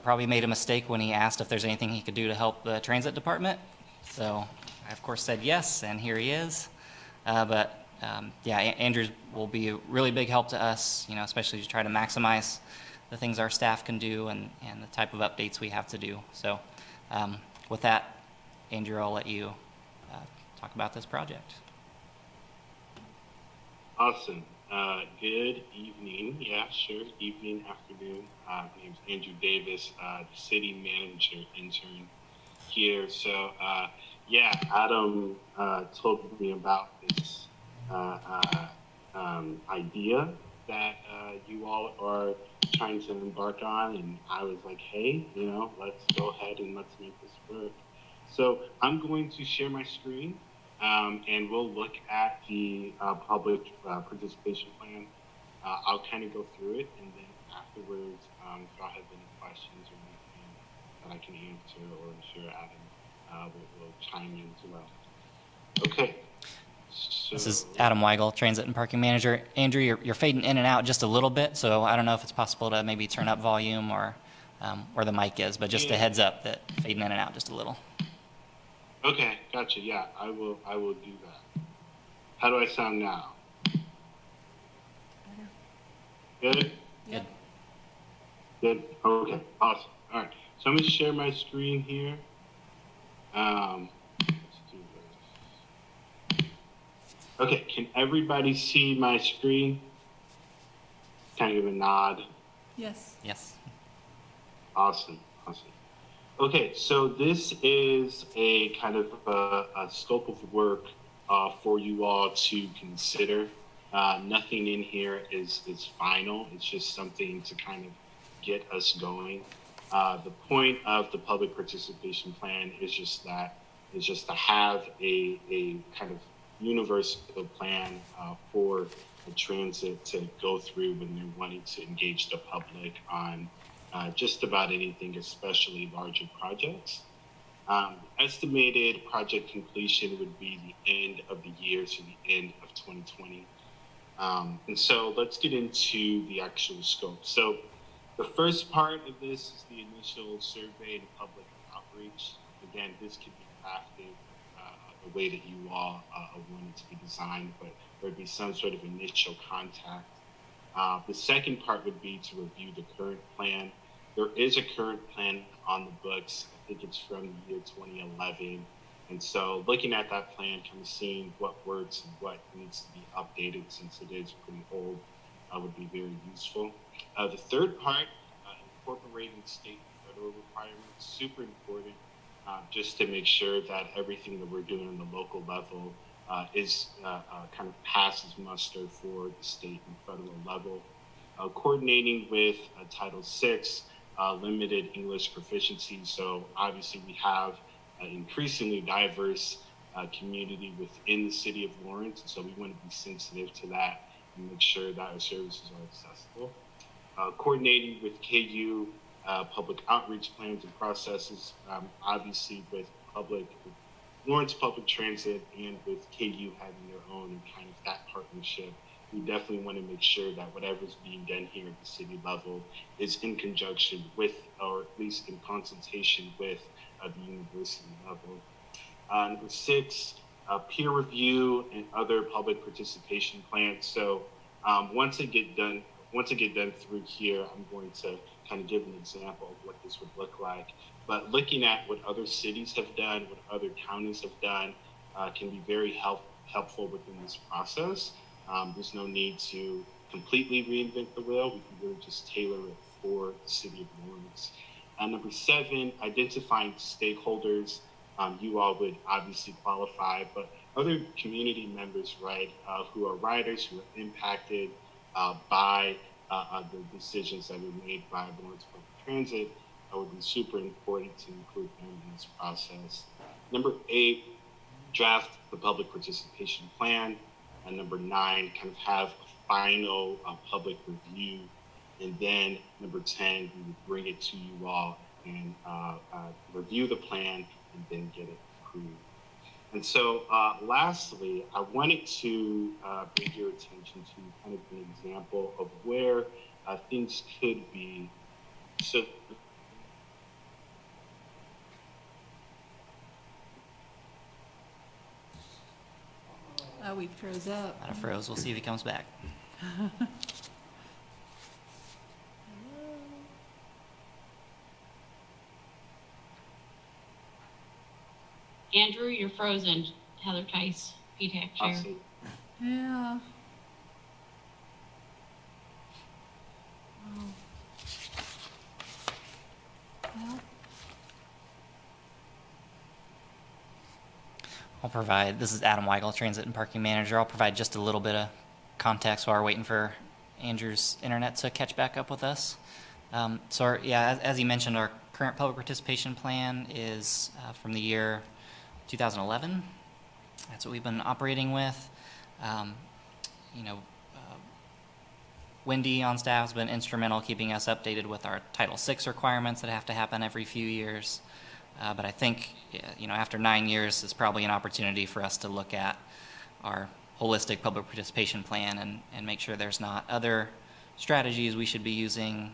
probably made a mistake when he asked if there's anything he could do to help the Transit Department. So I, of course, said yes, and here he is. Andrew will be a really big help to us, especially to try to maximize the things our staff can do and the type of updates we have to do. So with that, Andrew, I'll let you talk about this project. Awesome. Good evening. Yeah, sure. Evening, afternoon. My name's Andrew Davis, the city manager intern here. So, Adam told me about this idea that you all are trying to embark on, and I was like, hey, let's go ahead and let's make this work. So I'm going to share my screen, and we'll look at the public participation plan. I'll kind of go through it, and then afterwards, if y'all have any questions or anything that I can answer, or I'm sure Adam will chime in as well. Okay. So, This is Adam Weigel, Transit and Parking Manager. Andrew, you're fading in and out just a little bit, so I don't know if it's possible to maybe turn up volume or where the mic is, but just a heads up that fading in and out just a little. Okay, gotcha. Yeah, I will do that. How do I sound now? Good? Yep. Good? Okay, awesome. All right, so I'm going to share my screen here. Let's do this. Okay, can everybody see my screen? Kind of give a nod. Yes. Yes. Awesome. Okay, so this is a kind of a scope of work for you all to consider. Nothing in here is final. It's just something to kind of get us going. The point of the public participation plan is just to have a kind of universal plan for the transit to go through when they're wanting to engage the public on just about anything, especially larger projects. Estimated project completion would be the end of the year, so the end of 2020. And so let's get into the actual scope. So the first part of this is the initial survey and public outreach. Again, this could be crafted the way that you all want it to be designed, but there would be some sort of initial contact. The second part would be to review the current plan. There is a current plan on the books. I think it's from the year 2011. And so looking at that plan, kind of seeing what works and what needs to be updated since it is pretty old would be very useful. The third part, incorporating state and federal requirements, super important, just to make sure that everything that we're doing on the local level is kind of passes muster for the state and federal level. Coordinating with Title VI, limited English proficiency. So obviously we have an increasingly diverse community within the city of Lawrence. And so we want to be sensitive to that and make sure that our services are accessible. Coordinating with KU public outreach plans and processes, obviously with Lawrence Public Transit and with KU having their own and kind of that partnership. We definitely want to make sure that whatever's being done here at the city level is in conjunction with, or at least in consultation with, the university level. Number 6, peer review and other public participation plans. So once I get done through here, I'm going to kind of give an example of what this would look like. But looking at what other cities have done, what other counties have done, can be very helpful within this process. There's no need to completely reinvent the wheel. We can really just tailor it for the city of Lawrence. Number 7, identifying stakeholders. You all would obviously qualify, but other community members, right, who are riders, who are impacted by the decisions that were made by Lawrence Public Transit, would be super important to include them in this process. Number 8, draft the public participation plan. And number 9, kind of have a final public review. And then number 10, we would bring it to you all and review the plan and then get it approved. And so lastly, I wanted to bring your attention to kind of an example of where things could be. So Oh, we froze up. Not a froze. We'll see if he comes back. Andrew, you're frozen. Heather Tice, PTAC chair. Awesome. Yeah. Oh. Well, I'll provide, this is Adam Weigel, Transit and Parking Manager. I'll provide just a little bit of context while we're waiting for Andrew's internet to catch back up with us. As he mentioned, our current public participation plan is from the year 2011. That's what we've been operating with. Wendy on staff has been instrumental keeping us updated with our Title VI requirements that have to happen every few years. But I think, after 9 years, it's probably an opportunity for us to look at our holistic public participation plan and make sure there's not other strategies we should be using,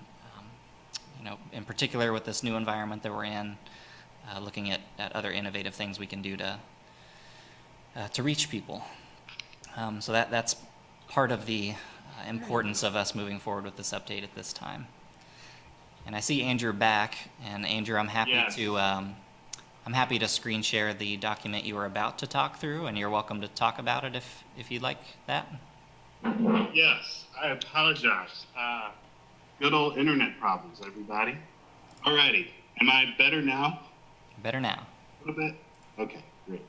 in particular with this new environment that we're in, looking at other innovative things we can do to reach people. So that's part of the importance of us moving forward with this update at this time. And I see Andrew back, and Andrew, I'm happy to screen share the document you were about to talk through, and you're welcome to talk about it if you'd like that. Yes, I apologize. Good old internet problems, everybody. Alrighty, Am I better now? Better now. A little bit? Okay, great.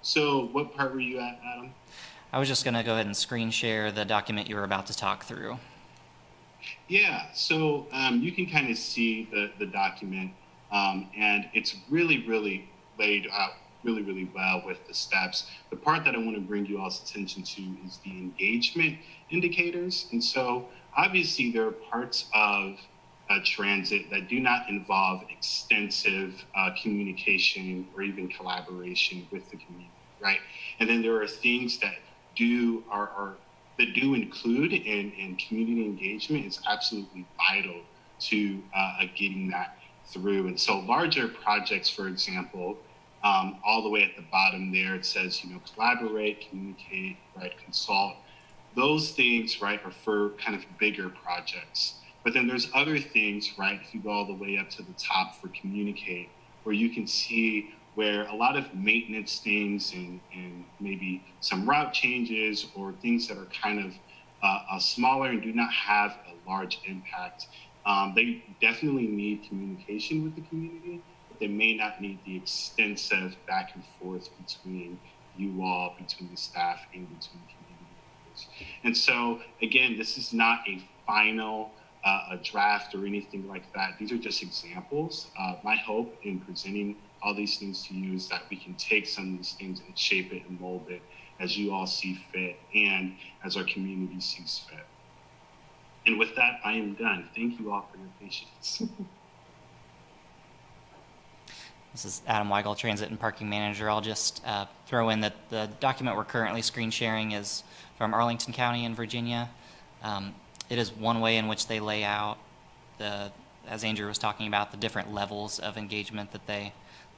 So what part were you at, Adam? I was just going to go ahead and screen share the document you were about to talk through. Yeah, so you can kind of see the document, and it's really laid out really well with the steps. The part that I want to bring you all's attention to is the engagement indicators. And so obviously there are parts of transit that do not involve extensive communication or even collaboration with the community, right? And then there are things that do include and community engagement is absolutely vital to getting that through. And so larger projects, for example, all the way at the bottom there, it says, collaborate, communicate, right, consult. Those things, right, are for kind of bigger projects. But then there's other things, right, if you go all the way up to the top for communicate, where you can see where a lot of maintenance things and maybe some route changes or things that are kind of smaller and do not have a large impact, they definitely need communication with the community, but they may not need the extensive back and forth between you all, between the staff, and between community members. And so, again, this is not a final a draft or anything like that. These are just examples. My hope in presenting all these things to you is that we can take some of these things and shape it and mold it as you all see fit and as our community sees fit. And with that, I am done. Thank you all for your patience. This is Adam Weigel, Transit and Parking Manager. I'll just throw in that the document we're currently screen sharing is from Arlington County in Virginia. It is one way in which they lay out as Andrew was talking about, the different levels of engagement that they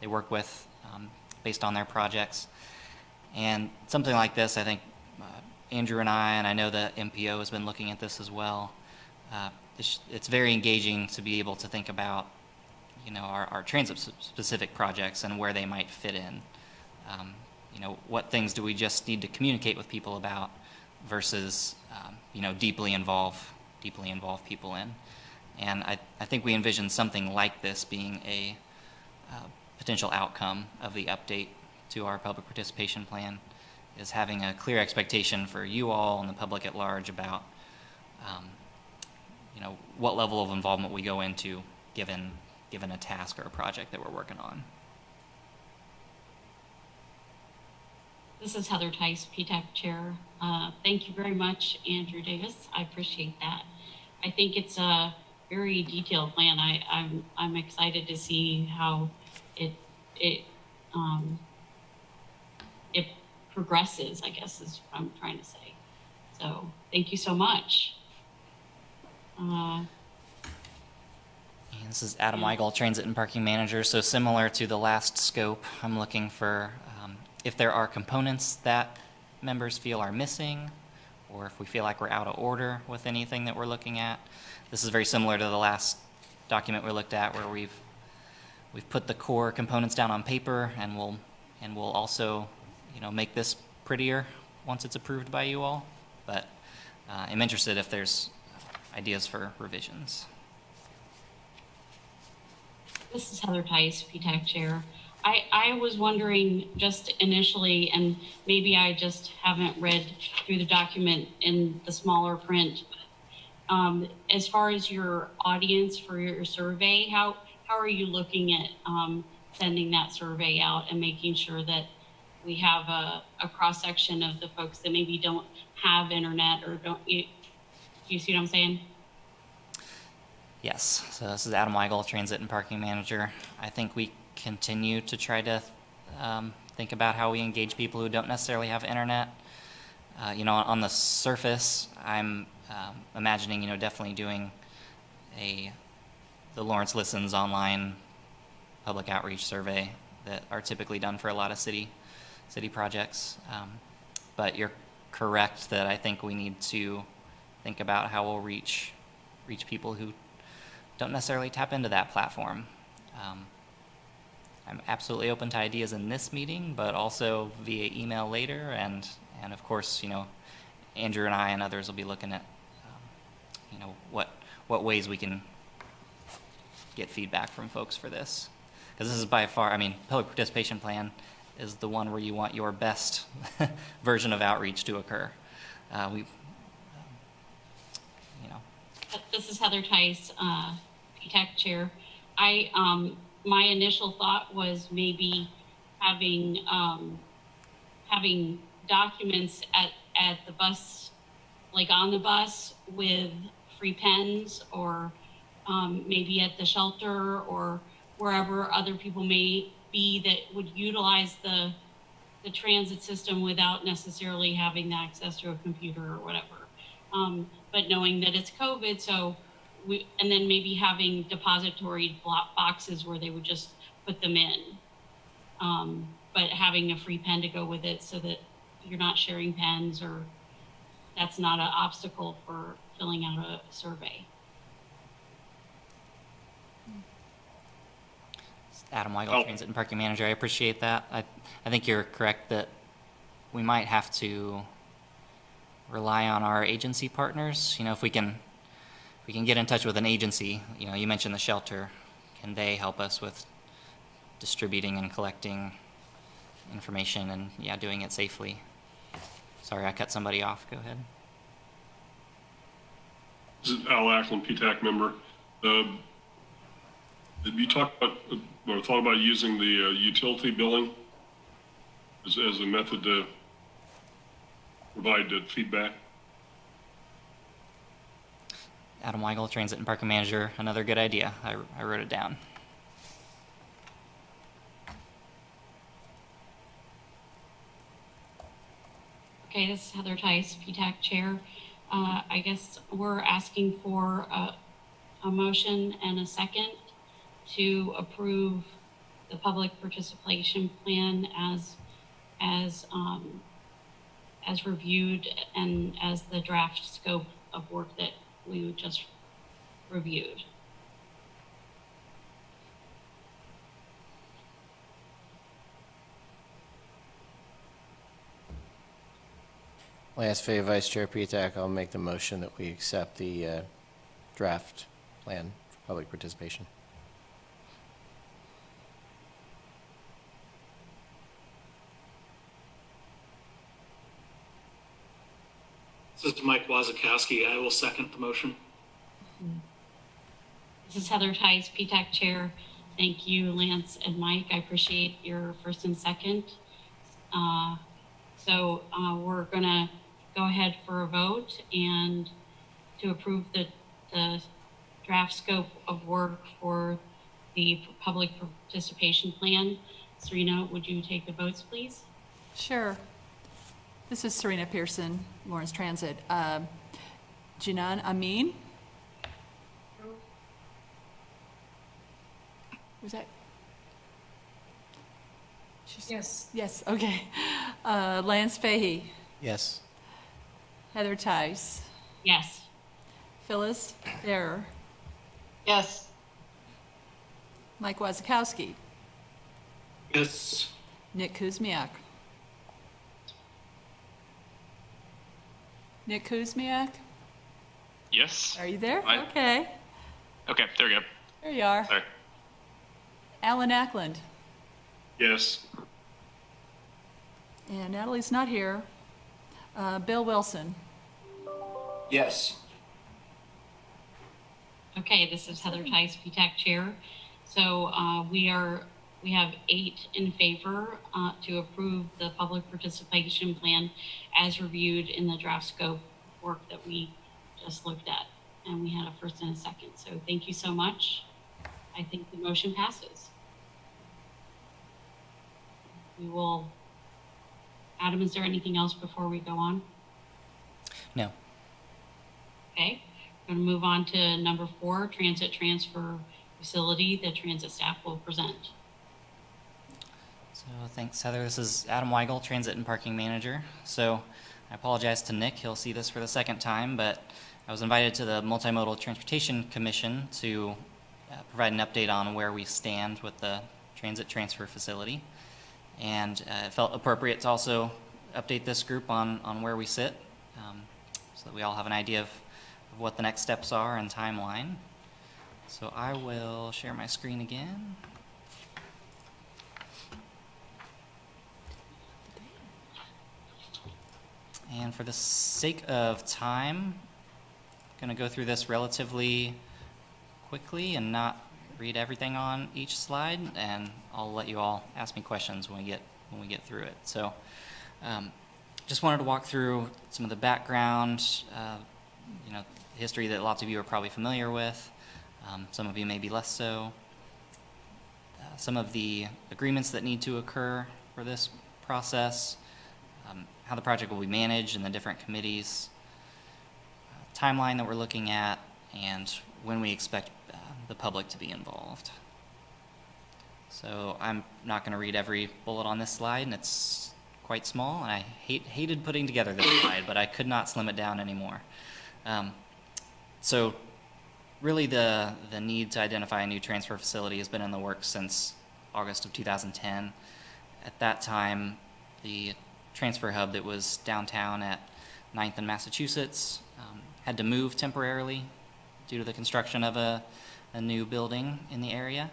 work with based on their projects. And something like this, I think Andrew and I know the MPO has been looking at this as well. It's very engaging to be able to think about, our transit-specific projects and where they might fit in. What things do we just need to communicate with people about versus, deeply involve people in. And I think we envision something like this being a potential outcome of the update to our public participation plan, is having a clear expectation for you all and the public at large about, what level of involvement we go into given a task or a project that we're working on. This is Heather Tice, PTAC Chair. Thank you very much, Andrew Davis. I appreciate that. I think it's a very detailed plan. I'm excited to see how it progresses, I guess is what I'm trying to say. So thank you so much. And this is Adam Weigel, Transit and Parking Manager. So similar to the last scope, I'm looking for if there are components that members feel are missing, or if we feel like we're out of order with anything that we're looking at. This is very similar to the last document we looked at, where we've put the core components down on paper, and we'll also make this prettier once it's approved by you all. But I'm interested if there's ideas for revisions. This is Heather Tice, PTAC Chair. I was wondering just initially, and maybe I just haven't read through the document in the smaller print, as far as your audience for your survey, how are you looking at sending that survey out and making sure that we have a cross-section of the folks that maybe don't have internet or do you see what I'm saying? Yes, so this is Adam Weigel, Transit and Parking Manager. I think we continue to try to think about how we engage people who don't necessarily have internet. On the surface, I'm imagining, definitely doing the Lawrence Listens online public outreach survey that are typically done for a lot of city projects. But you're correct that I think we need to think about how we'll reach people who don't necessarily tap into that platform. I'm absolutely open to ideas in this meeting, but also via email later, and of course, Andrew and I and others will be looking at, what ways we can get feedback from folks for this. Because this is by far, I mean, public participation plan is the one where you want your best version of outreach to occur. You know, This is Heather Tice, PTAC chair. My initial thought was maybe having documents at the bus, like on the bus with free pens, or maybe at the shelter or wherever other people may be that would utilize the transit system without necessarily having access to a computer or whatever. But knowing that it's COVID, so and then maybe having depository boxes where they would just put them in. But having a free pen to go with it so that you're not sharing pens, or that's not an obstacle for filling out a survey. Adam Weigel, Transit and Parking Manager. I appreciate that. I think you're correct that we might have to rely on our agency partners. You know, if we can get in touch with an agency, you know, you mentioned the shelter, can they help us with distributing and collecting information and, yeah, doing it safely? Sorry, I cut somebody off. Go ahead. This is Al Ackland, PTAC member. Have you talked about or thought about using the utility billing as a method to provide feedback? Adam Weigel, Transit and Parking Manager, another good idea. I wrote it down. Okay, this is Heather Tice, PTAC chair. I guess we're asking for a motion and a second to approve the public participation plan as reviewed and as the draft scope of work that we just reviewed. Lance Fay, Vice Chair PTAC, I'll make the motion that we accept the draft plan for public participation. This is Mike Wazakowski. I will second the motion. This is Heather Tice, PTAC chair. Thank you, Lance and Mike. I appreciate your first and second. So we're gonna go ahead for a vote and to approve the draft scope of work for the public participation plan. Serena, would you take the votes, please? Sure. This is Serena Pearson, Lawrence Transit. Jinan Amin? Was that? Yes. Yes, okay. Lance Fahey, Yes. Heather Tice, Yes. Phyllis Bearer, Yes. Mike Wazakowski, Yes. Nick Kuzmiak. Nick Kuzmiak, Yes. are you there? Aye. Okay, Okay, there we go. there you are. Sorry. Alan Ackland, Yes. and Natalie's not here. Bill Wilson. Yes. Okay, this is Heather Tice, PTAC chair. So we have 8 in favor to approve the public participation plan as reviewed in the draft scope work that we just looked at. And we had a first and a second. So thank you so much. I think the motion passes. We will, Adam, is there anything else before we go on? No. Okay, we're going to move on to number 4, transit transfer facility. The transit staff will present. So thanks, Heather. This is Adam Weigel, Transit and Parking Manager. So I apologize to Nick. He'll see this for the second time, but I was invited to the Multimodal Transportation Commission to provide an update on where we stand with the transit transfer facility. And it felt appropriate to also update this group on where we sit, so that we all have an idea of what the next steps are and timeline. So I will share my screen again. And for the sake of time, I'm going to go through this relatively quickly and not read everything on each slide, and I'll let you all ask me questions when we get through it. So just wanted to walk through some of the background, history that lots of you are probably familiar with. Some of you maybe less so. Some of the agreements that need to occur for this process, how the project will be managed in the different committees, timeline that we're looking at, and when we expect the public to be involved. So I'm not going to read every bullet on this slide, and it's quite small, and I hated putting together this slide, but I could not slim it down anymore. So really the need to identify a new transfer facility has been in the works since August of 2010. At that time, the transfer hub that was downtown at 9th and Massachusetts had to move temporarily due to the construction of a new building in the area.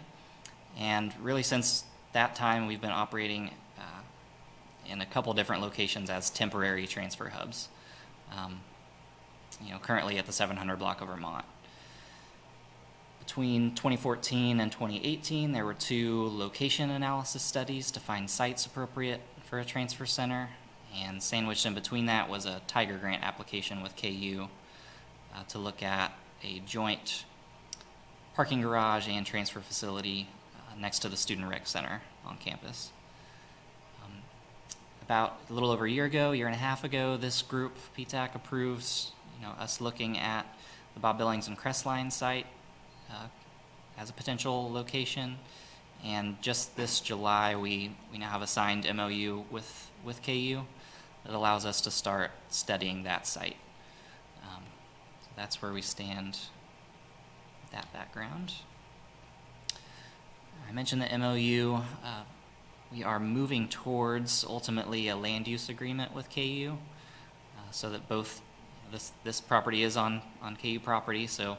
And really since that time, we've been operating in a couple different locations as temporary transfer hubs, currently at the 700 block of Vermont. Between 2014 and 2018, there were 2 location analysis studies to find sites appropriate for a transfer center, and sandwiched in between that was a Tiger Grant application with KU to look at a joint parking garage and transfer facility next to the Student Rec Center on campus. About a little over a year and a half ago, this group, PTAC, approved us looking at the Bob Billings and Crestline site as a potential location. And just this July, we now have a signed MOU with KU that allows us to start studying that site. So that's where we stand with that background. I mentioned the MOU. We are moving towards ultimately a land use agreement with KU, so that both this property is on KU property, so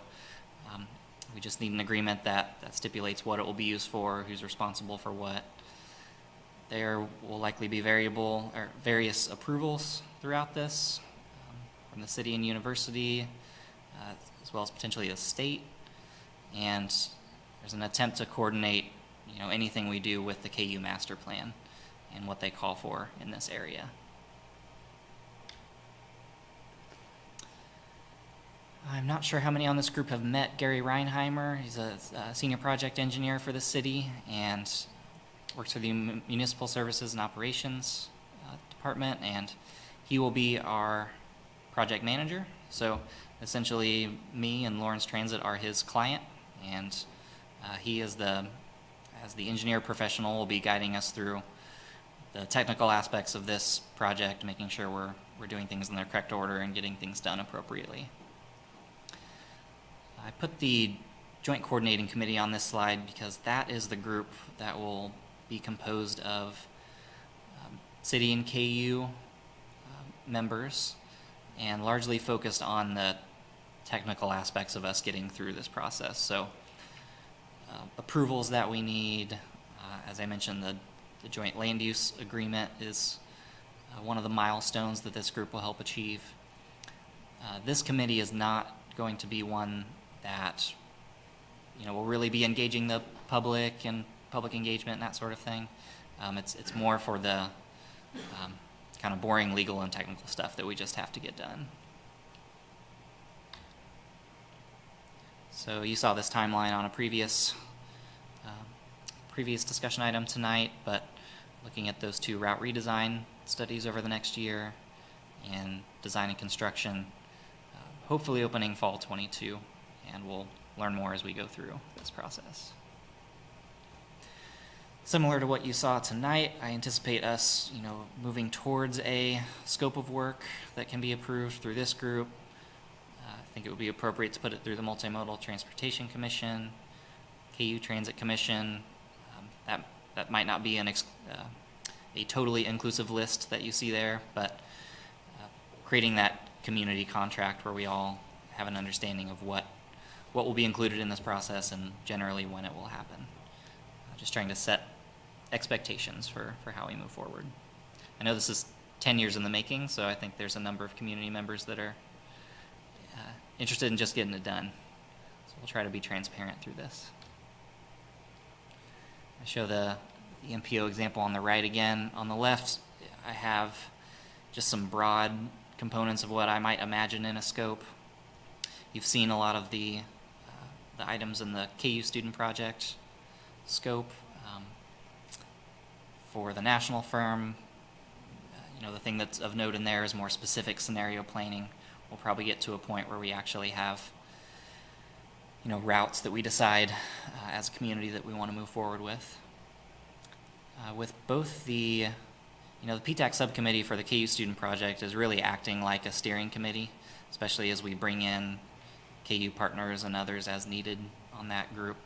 we just need an agreement that stipulates what it will be used for, who's responsible for what. There will likely be various approvals throughout this, from the city and university, as well as potentially the state, and there's an attempt to coordinate anything we do with the KU master plan and what they call for in this area. I'm not sure how many on this group have met Gary Reinheimer. He's a senior project engineer for the city and works for the Municipal Services and Operations Department, and he will be our project manager. So essentially, me and Lawrence Transit are his client, and he as the engineer professional will be guiding us through the technical aspects of this project, making sure we're doing things in their correct order and getting things done appropriately. I put the Joint Coordinating Committee on this slide because that is the group that will be composed of city and KU members, and largely focused on the technical aspects of us getting through this process. So approvals that we need, as I mentioned, the joint land use agreement is one of the milestones that this group will help achieve. This committee is not going to be one that will really be engaging the public and public engagement and that sort of thing. It's more for the kind of boring legal and technical stuff that we just have to get done. So you saw this timeline on a previous discussion item tonight, but looking at those 2 route redesign studies over the next year and design and construction, hopefully opening fall 22, and we'll learn more as we go through this process. Similar to what you saw tonight, I anticipate us, moving towards a scope of work that can be approved through this group. I think it would be appropriate to put it through the Multimodal Transportation Commission, KU Transit Commission. That might not be a totally inclusive list that you see there, but creating that community contract where we all have an understanding of what what will be included in this process and generally when it will happen. Just trying to set expectations for how we move forward. I know this is 10 years in the making, so I think there's a number of community members that are interested in just getting it done. So we'll try to be transparent through this. I show the MPO example on the right again. On the left, I have just some broad components of what I might imagine in a scope. You've seen a lot of the items in the KU student project scope. For the national firm, the thing that's of note in there is more specific scenario planning. We'll probably get to a point where we actually have routes that we decide as a community that we want to move forward with. With both the PTAC subcommittee for the KU student project is really acting like a steering committee, especially as we bring in KU partners and others as needed on that group.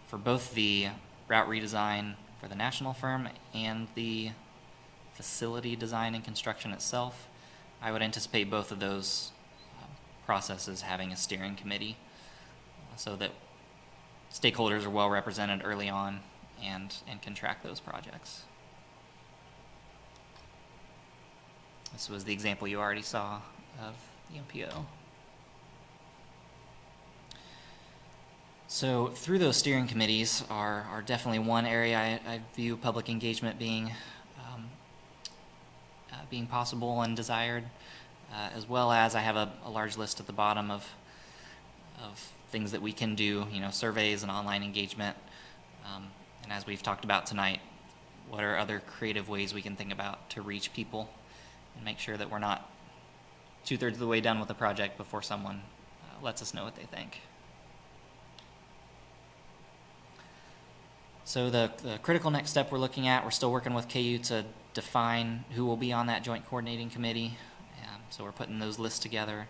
For both the route redesign for the national firm and the facility design and construction itself, I would anticipate both of those processes having a steering committee so that stakeholders are well represented early on and can track those projects. This was the example you already saw of the MPO. So through those steering committees are definitely one area I view public engagement being possible and desired, as well as I have a large list at the bottom of things that we can do, surveys and online engagement. And as we've talked about tonight, what are other creative ways we can think about to reach people and make sure that we're not 2/3 of the way done with the project before someone lets us know what they think. So the critical next step we're looking at, we're still working with KU to define who will be on that joint coordinating committee. So we're putting those lists together.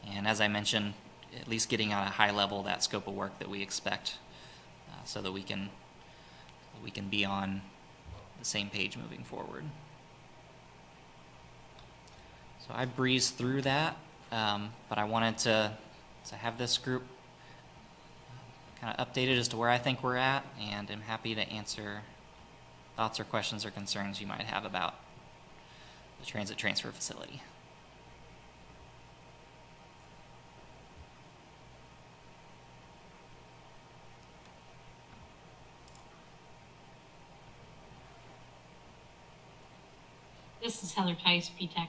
And as I mentioned, at least getting at a high level that scope of work that we expect so that we can be on the same page moving forward. So I breezed through that, but I wanted to have this group kind of updated as to where I think we're at, and I'm happy to answer thoughts or questions or concerns you might have about the transit transfer facility. This is Heather Tice, PTAC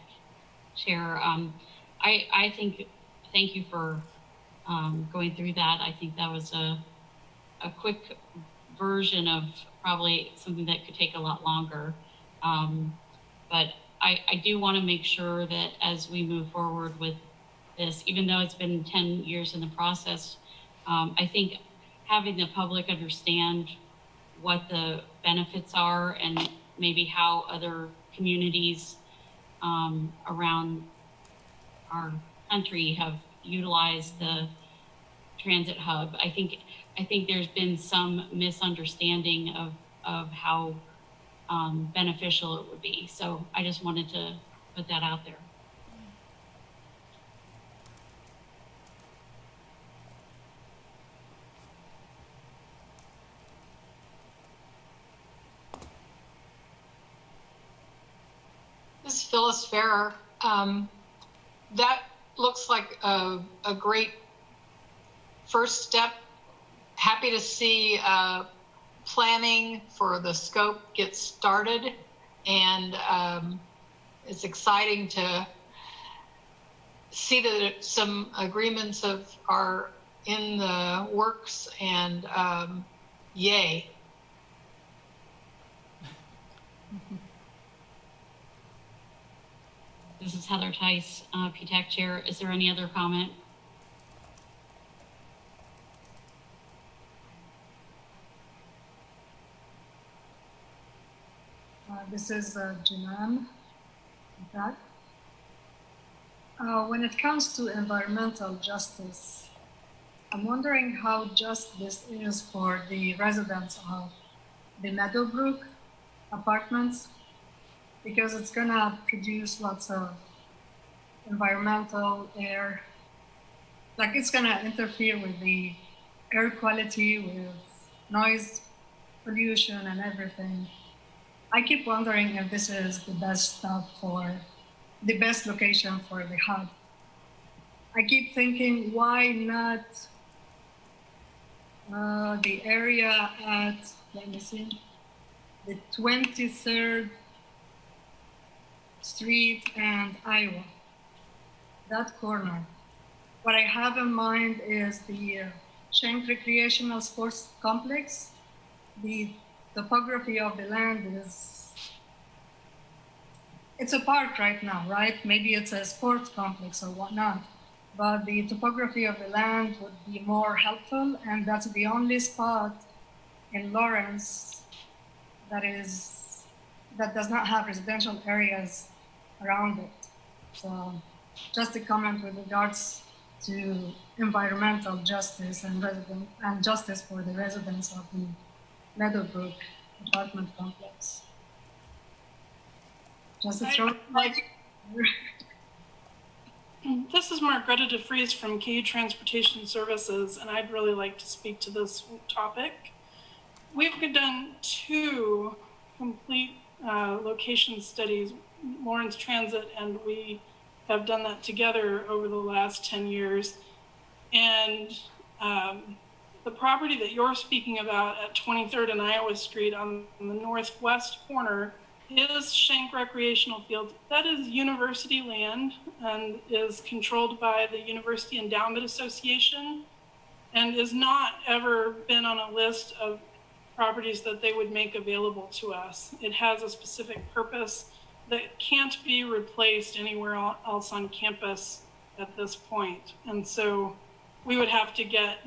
Chair. Thank you for going through that. I think that was a quick version of probably something that could take a lot longer. But I do want to make sure that as we move forward with this, even though it's been 10 years in the process, I think having the public understand what the benefits are and maybe how other communities around our country have utilized the transit hub. I think there's been some misunderstanding of how beneficial it would be. So I just wanted to put that out there. This is Phyllis Farrer. That looks like a great first step. Happy to see planning for the scope get started, and it's exciting to see that some agreements are in the works, and yay. This is Heather Tice, PTAC Chair. Is there any other comment? This is Janan. When it comes to environmental justice, I'm wondering how just this is for the residents of the Meadowbrook apartments, because it's gonna produce lots of environmental, air, like it's gonna interfere with the air quality, with noise pollution and everything. I keep wondering if this is the best location for the hub. I keep thinking, why not the area at, let me see, the 23rd Street and Iowa, that corner. What I have in mind is the Shank Recreational Sports Complex. The topography of the land is, it's a park right now, right? Maybe it's a sports complex or whatnot, but the topography of the land would be more helpful, and that's the only spot in Lawrence that does not have residential areas around it. So just a comment with regards to environmental justice and justice for the residents of the Meadowbrook apartment complex. Just a throw. This is Margareta DeFries from KU Transportation Services, and I'd really like to speak to this topic. We've done 2 complete location studies, Lawrence Transit, and we have done that together over the last 10 years. And the property that you're speaking about at 23rd and Iowa Street on the northwest corner is Shank Recreational Field. That is university land and is controlled by the University Endowment Association and is not ever been on a list of properties that they would make available to us. It has a specific purpose that can't be replaced anywhere else on campus at this point. And so we would have to get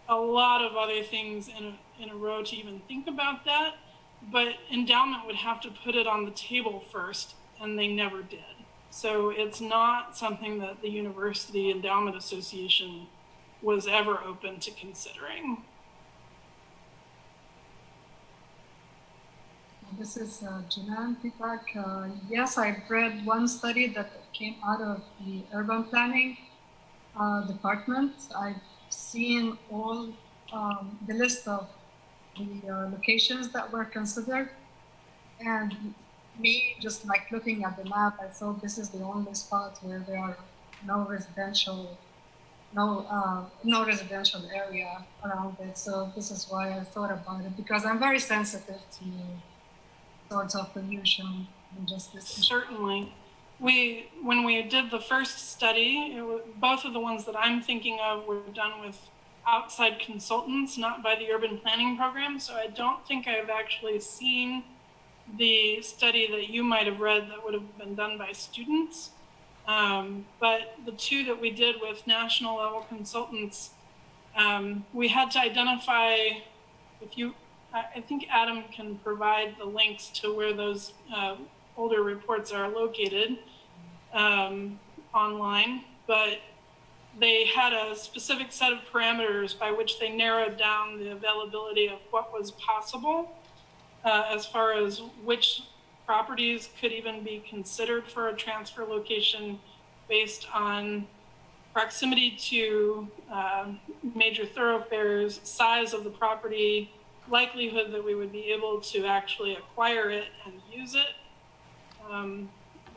a lot of other things in a row to even think about that. But endowment would have to put it on the table first, and they never did. So it's not something that the University Endowment Association was ever open to considering. This is Janan PTAC. Yes, I've read one study that came out of the urban planning department. I've seen all the list of the locations that were considered, and me just like looking at the map, I thought this is the only spot where there are no residential area around it. So this is why I thought about it, because I'm very sensitive to sorts of pollution and just this. Certainly. When we did the first study, both of the ones that I'm thinking of were done with outside consultants, not by the urban planning program. So I don't think I've actually seen the study that you might have read that would have been done by students. But the 2 that we did with national level consultants, we had to identify, I think Adam can provide the links to where those older reports are located online, but they had a specific set of parameters by which they narrowed down the availability of what was possible as far as which properties could even be considered for a transfer location based on proximity to major thoroughfares, size of the property, likelihood that we would be able to actually acquire it and use it.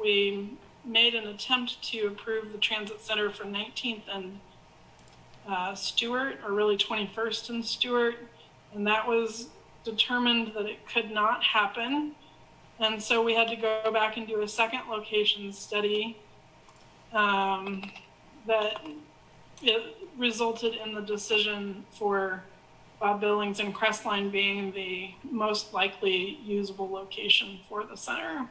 We made an attempt to approve the transit center for 19th and Stewart, or really 21st and Stewart, and that was determined that it could not happen. And so we had to go back and do a second location study that it resulted in the decision for Bob Billings and Crestline being the most likely usable location for the center.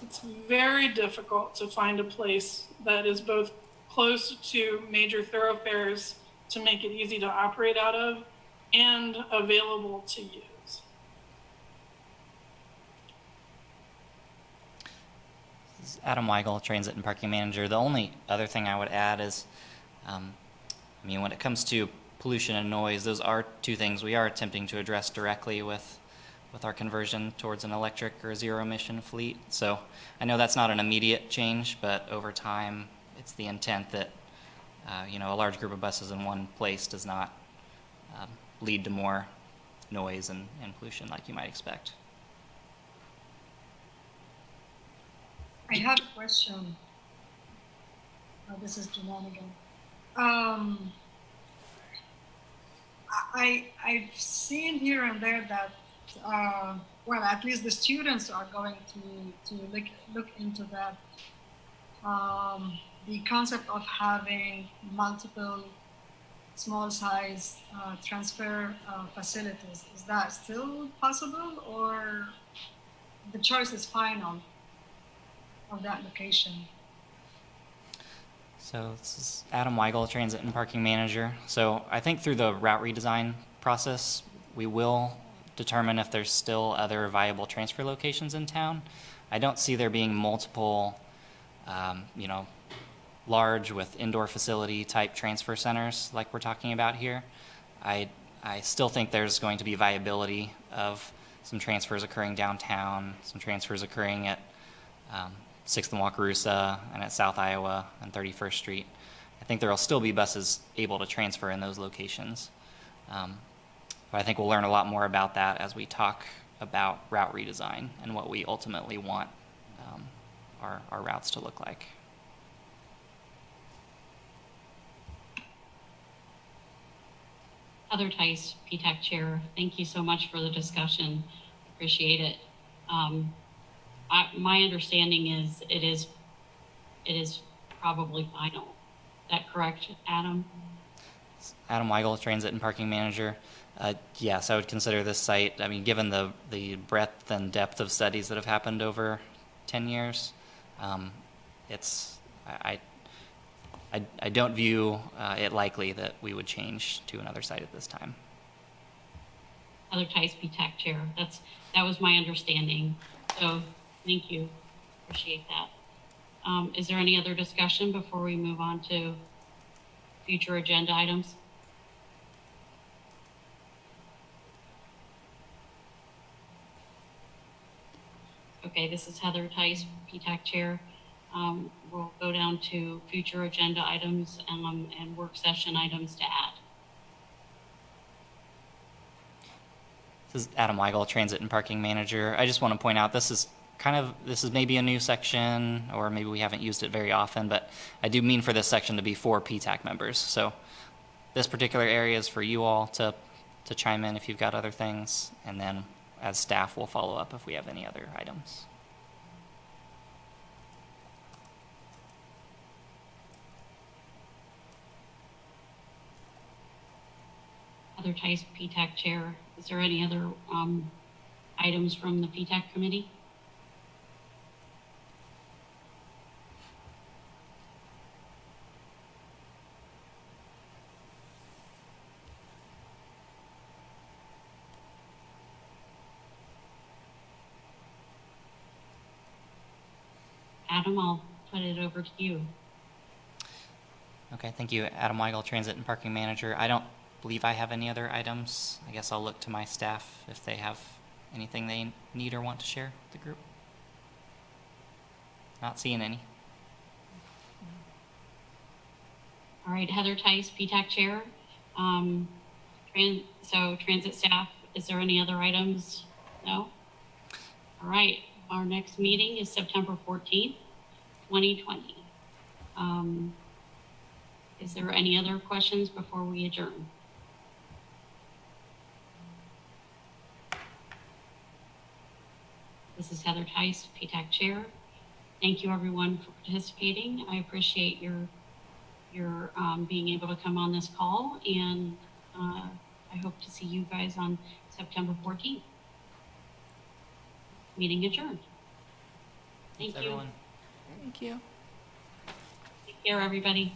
It's very difficult to find a place that is both close to major thoroughfares to make it easy to operate out of and available to use. This is Adam Weigel, Transit and Parking Manager. The only other thing I would add is, when it comes to pollution and noise, those are 2 things we are attempting to address directly with our conversion towards an electric or zero emission fleet. So I know that's not an immediate change, but over time, it's the intent that A large group of buses in one place does not lead to more noise and pollution like you might expect. I have a question. This is Janan again. I've seen here and there that, well, at least the students are going to look into that. The concept of having multiple small size transfer facilities, is that still possible, or the choice is final of that location? So this is Adam Weigel, Transit and Parking Manager. So I think through the route redesign process, we will determine if there's still other viable transfer locations in town. I don't see there being multiple, large with indoor facility type transfer centers like we're talking about here. I still think there's going to be viability of some transfers occurring downtown, some transfers occurring at 6th and Wakarusa and at South Iowa and 31st Street. I think there will still be buses able to transfer in those locations. But I think we'll learn a lot more about that as we talk about route redesign and what we ultimately want our routes to look like. Heather Tice, PTAC Chair, thank you so much for the discussion. Appreciate it. My understanding is it is probably final. Is that correct, Adam? Adam Weigel, Transit and Parking Manager. Yes, I would consider this site, given the breadth and depth of studies that have happened over 10 years, I don't view it likely that we would change to another site at this time. Heather Tice, PTAC Chair. That was my understanding. So thank you. Appreciate that. Is there any other discussion before we move on to future agenda items? Okay, this is Heather Tice, PTAC Chair. We'll go down to future agenda items and work session items to add. This is Adam Weigel, Transit and Parking Manager. I just want to point out this is maybe a new section, or maybe we haven't used it very often, but I do mean for this section to be for PTAC members. So this particular area is for you all to chime in if you've got other things, and then as staff we'll follow up if we have any other items. Heather Tice, PTAC Chair. Is there any other items from the PTAC committee? Adam, I'll put it over to you. Okay, thank you. Adam Weigel, Transit and Parking Manager. I don't believe I have any other items. I guess I'll look to my staff if they have anything they need or want to share with the group. Not seeing any. All right, Heather Tice, PTAC Chair. Transit staff, is there any other items? No? All right, our next meeting is September 14th, 2020. Is there any other questions before we adjourn? This is Heather Tice, PTAC Chair. Thank you everyone for participating. I appreciate your being able to come on this call, and I hope to see you guys on September 14th. Meeting adjourned. Thank you. Everyone. Thank you. Take care, everybody.